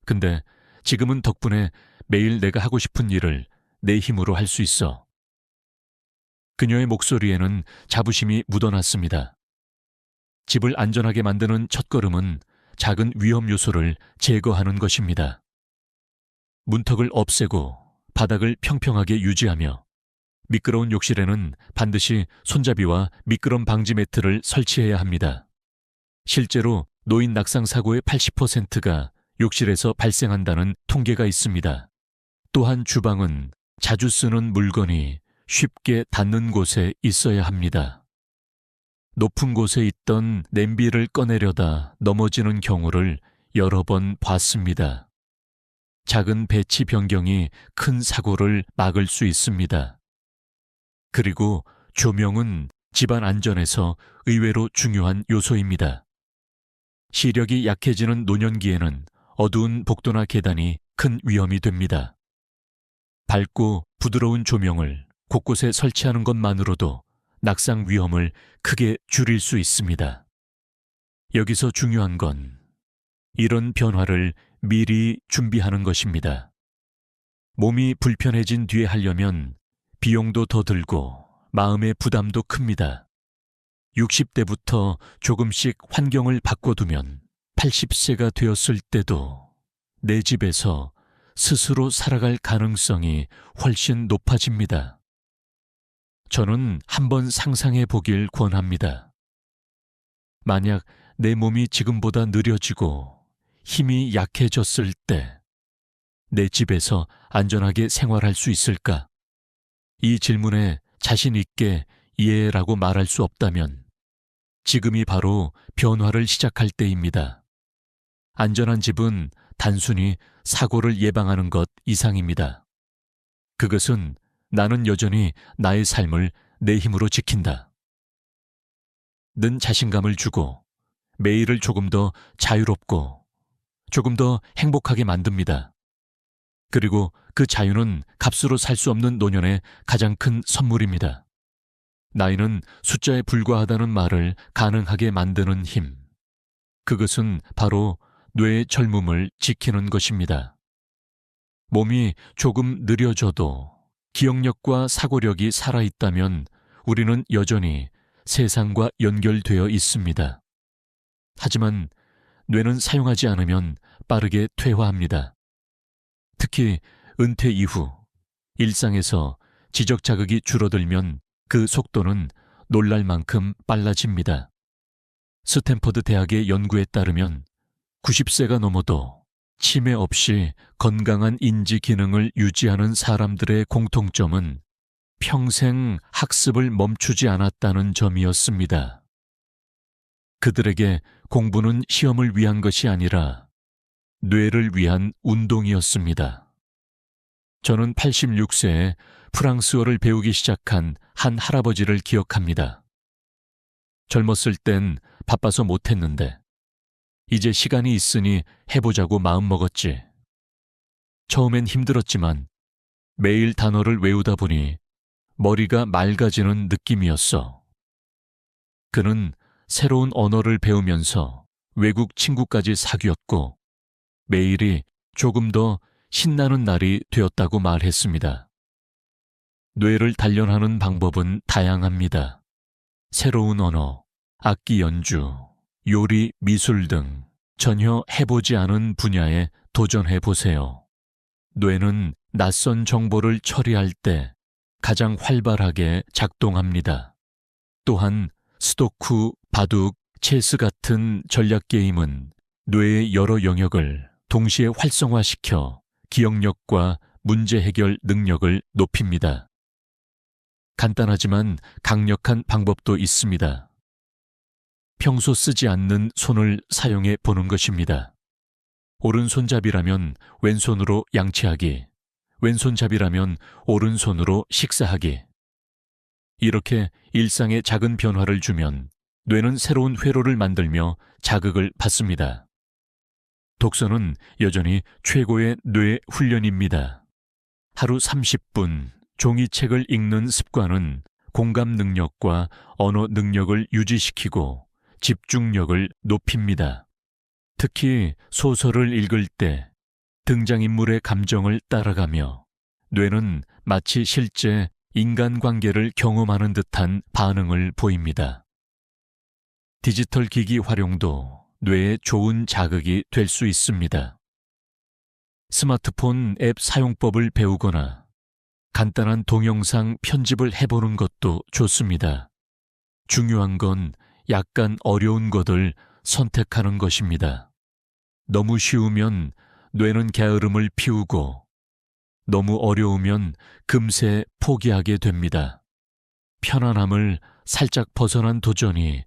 근데 지금은 덕분에 매일 내가 하고 싶은 일을 내 힘으로 할 수 있어. 그녀의 목소리에는 자부심이 묻어났습니다. 집을 안전하게 만드는 첫걸음은 작은 위험 요소를 제거하는 것입니다. 문턱을 없애고 바닥을 평평하게 유지하며 미끄러운 욕실에는 반드시 손잡이와 미끄럼 방지 매트를 설치해야 합니다. 실제로 노인 낙상 사고의 80%가 욕실에서 발생한다는 통계가 있습니다. 또한 주방은 자주 쓰는 물건이 쉽게 닿는 곳에 있어야 합니다. 높은 곳에 있던 냄비를 꺼내려다 넘어지는 경우를 여러 번 봤습니다. 작은 배치 변경이 큰 사고를 막을 수 있습니다. 그리고 조명은 집안 안전에서 의외로 중요한 요소입니다. 시력이 약해지는 노년기에는 어두운 복도나 계단이 큰 위험이 됩니다. 밝고 부드러운 조명을 곳곳에 설치하는 것만으로도 낙상 위험을 크게 줄일 수 있습니다. 여기서 중요한 건 이런 변화를 미리 준비하는 것입니다. 몸이 불편해진 뒤에 하려면 비용도 더 들고 마음의 부담도 큽니다. 60대부터 조금씩 환경을 바꿔두면 80세가 되었을 때도 내 집에서 스스로 살아갈 가능성이 훨씬 높아집니다. 저는 한번 상상해 보길 권합니다. 만약 내 몸이 지금보다 느려지고 힘이 약해졌을 때 내 집에서 안전하게 생활할 수 있을까? 이 질문에 자신 있게 예라고 말할 수 없다면 지금이 바로 변화를 시작할 때입니다. 안전한 집은 단순히 사고를 예방하는 것 이상입니다. 그것은 나는 여전히 나의 삶을 내 힘으로 지킨다 는 자신감을 주고 매일을 조금 더 자유롭고 조금 더 행복하게 만듭니다. 그리고 그 자유는 값으로 살 수 없는 노년의 가장 큰 선물입니다. 나이는 숫자에 불과하다는 말을 가능하게 만드는 힘. 그것은 바로 뇌의 젊음을 지키는 것입니다. 몸이 조금 느려져도 기억력과 사고력이 살아있다면 우리는 여전히 세상과 연결되어 있습니다. 하지만 뇌는 사용하지 않으면 빠르게 퇴화합니다. 특히 은퇴 이후 일상에서 지적 자극이 줄어들면 그 속도는 놀랄 만큼 빨라집니다. 스탠퍼드 대학의 연구에 따르면 90세가 넘어도 치매 없이 건강한 인지 기능을 유지하는 사람들의 공통점은 평생 학습을 멈추지 않았다는 점이었습니다. 그들에게 공부는 시험을 위한 것이 아니라 뇌를 위한 운동이었습니다. 저는 86세에 프랑스어를 배우기 시작한 한 할아버지를 기억합니다. 젊었을 땐 바빠서 못했는데 이제 시간이 있으니 해보자고 마음먹었지. 처음엔 힘들었지만 매일 단어를 외우다 보니 머리가 맑아지는 느낌이었어. 그는 새로운 언어를 배우면서 외국 친구까지 사귀었고 매일이 조금 더 신나는 날이 되었다고 말했습니다. 뇌를 단련하는 방법은 다양합니다. 새로운 언어, 악기 연주, 요리, 미술 등 전혀 해보지 않은 분야에 도전해 보세요. 뇌는 낯선 정보를 처리할 때 가장 활발하게 작동합니다. 또한 스도쿠, 바둑, 체스 같은 전략 게임은 뇌의 여러 영역을 동시에 활성화시켜 기억력과 문제 해결 능력을 높입니다. 간단하지만 강력한 방법도 있습니다. 평소 쓰지 않는 손을 사용해 보는 것입니다. 오른손잡이라면 왼손으로 양치하기, 왼손잡이라면 오른손으로 식사하기. 이렇게 일상에 작은 변화를 주면 뇌는 새로운 회로를 만들며 자극을 받습니다. 독서는 여전히 최고의 뇌 훈련입니다. 하루 30분 종이책을 읽는 습관은 공감 능력과 언어 능력을 유지시키고 집중력을 높입니다. 특히 소설을 읽을 때 등장인물의 감정을 따라가며 뇌는 마치 실제 인간관계를 경험하는 듯한 반응을 보입니다. 디지털 기기 활용도 뇌에 좋은 자극이 될 수 있습니다. 스마트폰 앱 사용법을 배우거나 간단한 동영상 편집을 해보는 것도 좋습니다. 중요한 건 약간 어려운 것을 선택하는 것입니다. 너무 쉬우면 뇌는 게으름을 피우고 너무 어려우면 금세 포기하게 됩니다. 편안함을 살짝 벗어난 도전이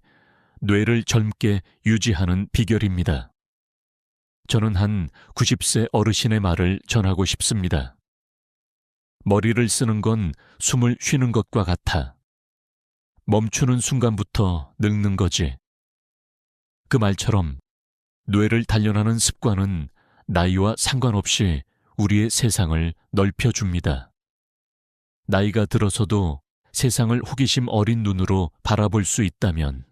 뇌를 젊게 유지하는 비결입니다. 저는 한 90세 어르신의 말을 전하고 싶습니다. 머리를 쓰는 건 숨을 쉬는 것과 같아. 멈추는 순간부터 늙는 거지. 그 말처럼 뇌를 단련하는 습관은 나이와 상관없이 우리의 세상을 넓혀줍니다. 나이가 들어서도 세상을 호기심 어린 눈으로 바라볼 수 있다면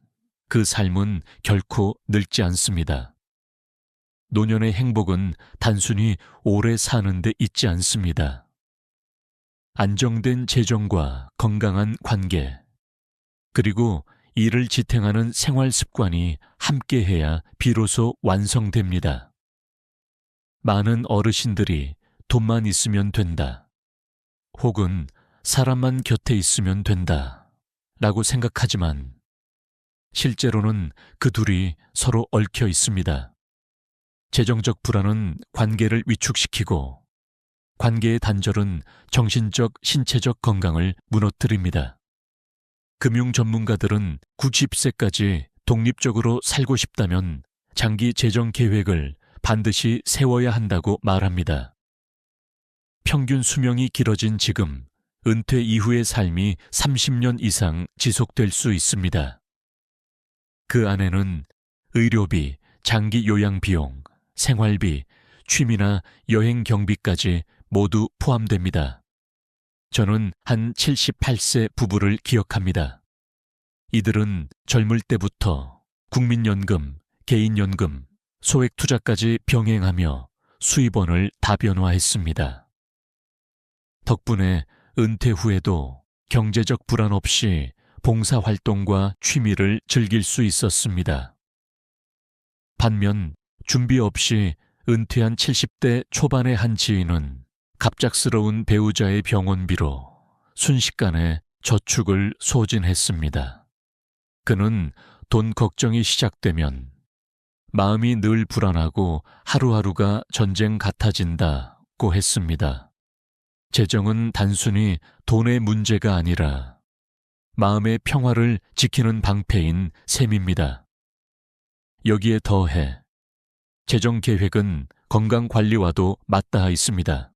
그 삶은 결코 늙지 않습니다. 노년의 행복은 단순히 오래 사는 데 있지 않습니다. 안정된 재정과 건강한 관계, 그리고 이를 지탱하는 생활 습관이 함께해야 비로소 완성됩니다. 많은 어르신들이 돈만 있으면 된다, 혹은 사람만 곁에 있으면 된다 라고 생각하지만 실제로는 그 둘이 서로 얽혀 있습니다. 재정적 불안은 관계를 위축시키고 관계의 단절은 정신적, 신체적 건강을 무너뜨립니다. 금융 전문가들은 90세까지 독립적으로 살고 싶다면 장기 재정 계획을 반드시 세워야 한다고 말합니다. 평균 수명이 길어진 지금, 은퇴 이후의 삶이 30년 이상 지속될 수 있습니다. 그 안에는 의료비, 장기 요양 비용, 생활비, 취미나 여행 경비까지 모두 포함됩니다. 저는 한 78세 부부를 기억합니다. 이들은 젊을 때부터 국민연금, 개인연금, 소액투자까지 병행하며 수입원을 다변화했습니다. 덕분에 은퇴 후에도 경제적 불안 없이 봉사활동과 취미를 즐길 수 있었습니다. 반면 준비 없이 은퇴한 70대 초반의 한 지인은 갑작스러운 배우자의 병원비로 순식간에 저축을 소진했습니다. 그는 돈 걱정이 시작되면 마음이 늘 불안하고 하루하루가 전쟁 같아진다고 했습니다. 재정은 단순히 돈의 문제가 아니라 마음의 평화를 지키는 방패인 셈입니다. 여기에 더해 재정 계획은 건강 관리와도 맞닿아 있습니다.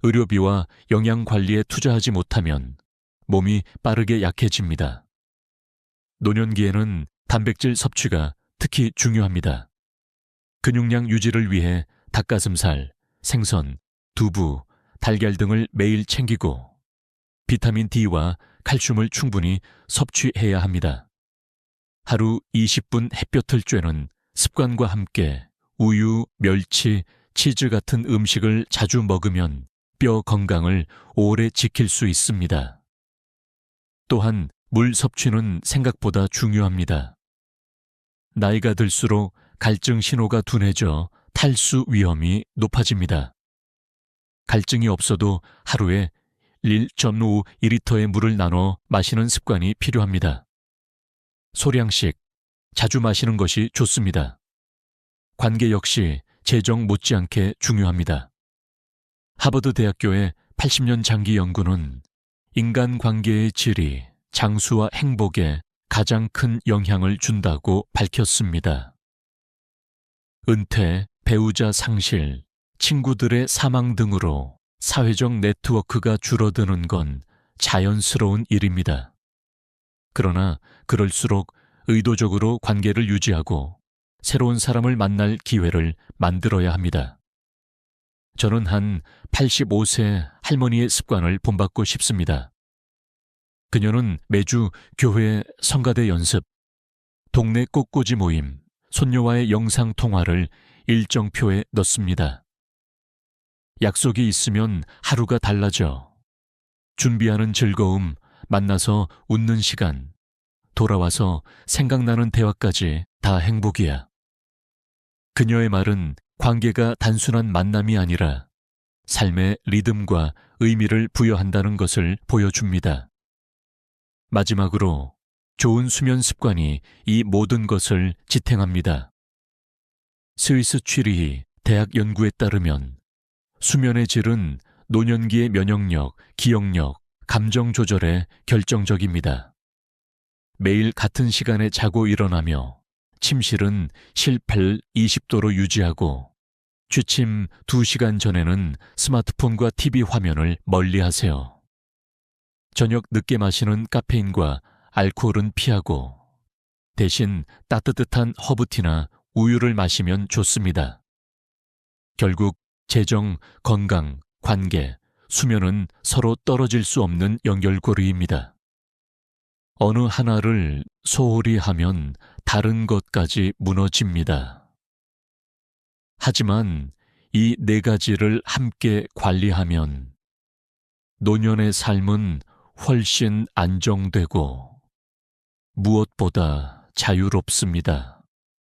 의료비와 영양 관리에 투자하지 못하면 몸이 빠르게 약해집니다. 노년기에는 단백질 섭취가 특히 중요합니다. 근육량 유지를 위해 닭가슴살, 생선, 두부, 달걀 등을 매일 챙기고 비타민 D와 칼슘을 충분히 섭취해야 합니다. 하루 20분 햇볕을 쬐는 습관과 함께 우유, 멸치, 치즈 같은 음식을 자주 먹으면 뼈 건강을 오래 지킬 수 있습니다. 또한 물 섭취는 생각보다 중요합니다. 나이가 들수록 갈증 신호가 둔해져 탈수 위험이 높아집니다. 갈증이 없어도 하루에 1.5리터의 물을 나눠 마시는 습관이 필요합니다. 소량씩 자주 마시는 것이 좋습니다. 관계 역시 재정 못지않게 중요합니다. 하버드 대학교의 80년 장기 연구는 인간관계의 질이 장수와 행복에 가장 큰 영향을 준다고 밝혔습니다. 은퇴, 배우자 상실, 친구들의 사망 등으로 사회적 네트워크가 줄어드는 건 자연스러운 일입니다. 그러나 그럴수록 의도적으로 관계를 유지하고 새로운 사람을 만날 기회를 만들어야 합니다. 저는 한 85세 할머니의 습관을 본받고 싶습니다. 그녀는 매주 교회 성가대 연습, 동네 꽃꽂이 모임, 손녀와의 영상 통화를 일정표에 넣습니다. 약속이 있으면 하루가 달라져. 준비하는 즐거움, 만나서 웃는 시간, 돌아와서 생각나는 대화까지 다 행복이야. 그녀의 말은 관계가 단순한 만남이 아니라 삶의 리듬과 의미를 부여한다는 것을 보여줍니다. 마지막으로 좋은 수면 습관이 이 모든 것을 지탱합니다. 스위스 취리히 대학 연구에 따르면 수면의 질은 노년기의 면역력, 기억력, 감정 조절에 결정적입니다. 매일 같은 시간에 자고 일어나며 침실은 실팔 20도로 유지하고 취침 2시간 전에는 스마트폰과 TV 화면을 멀리하세요. 저녁 늦게 마시는 카페인과 알코올은 피하고 대신 따뜻한 허브티나 우유를 마시면 좋습니다. 결국 재정, 건강, 관계, 수면은 서로 떨어질 수 없는 연결고리입니다. 어느 하나를 소홀히 하면 다른 것까지 무너집니다. 하지만 이 4가지를 함께 관리하면 노년의 삶은 훨씬 안정되고 무엇보다 자유롭습니다.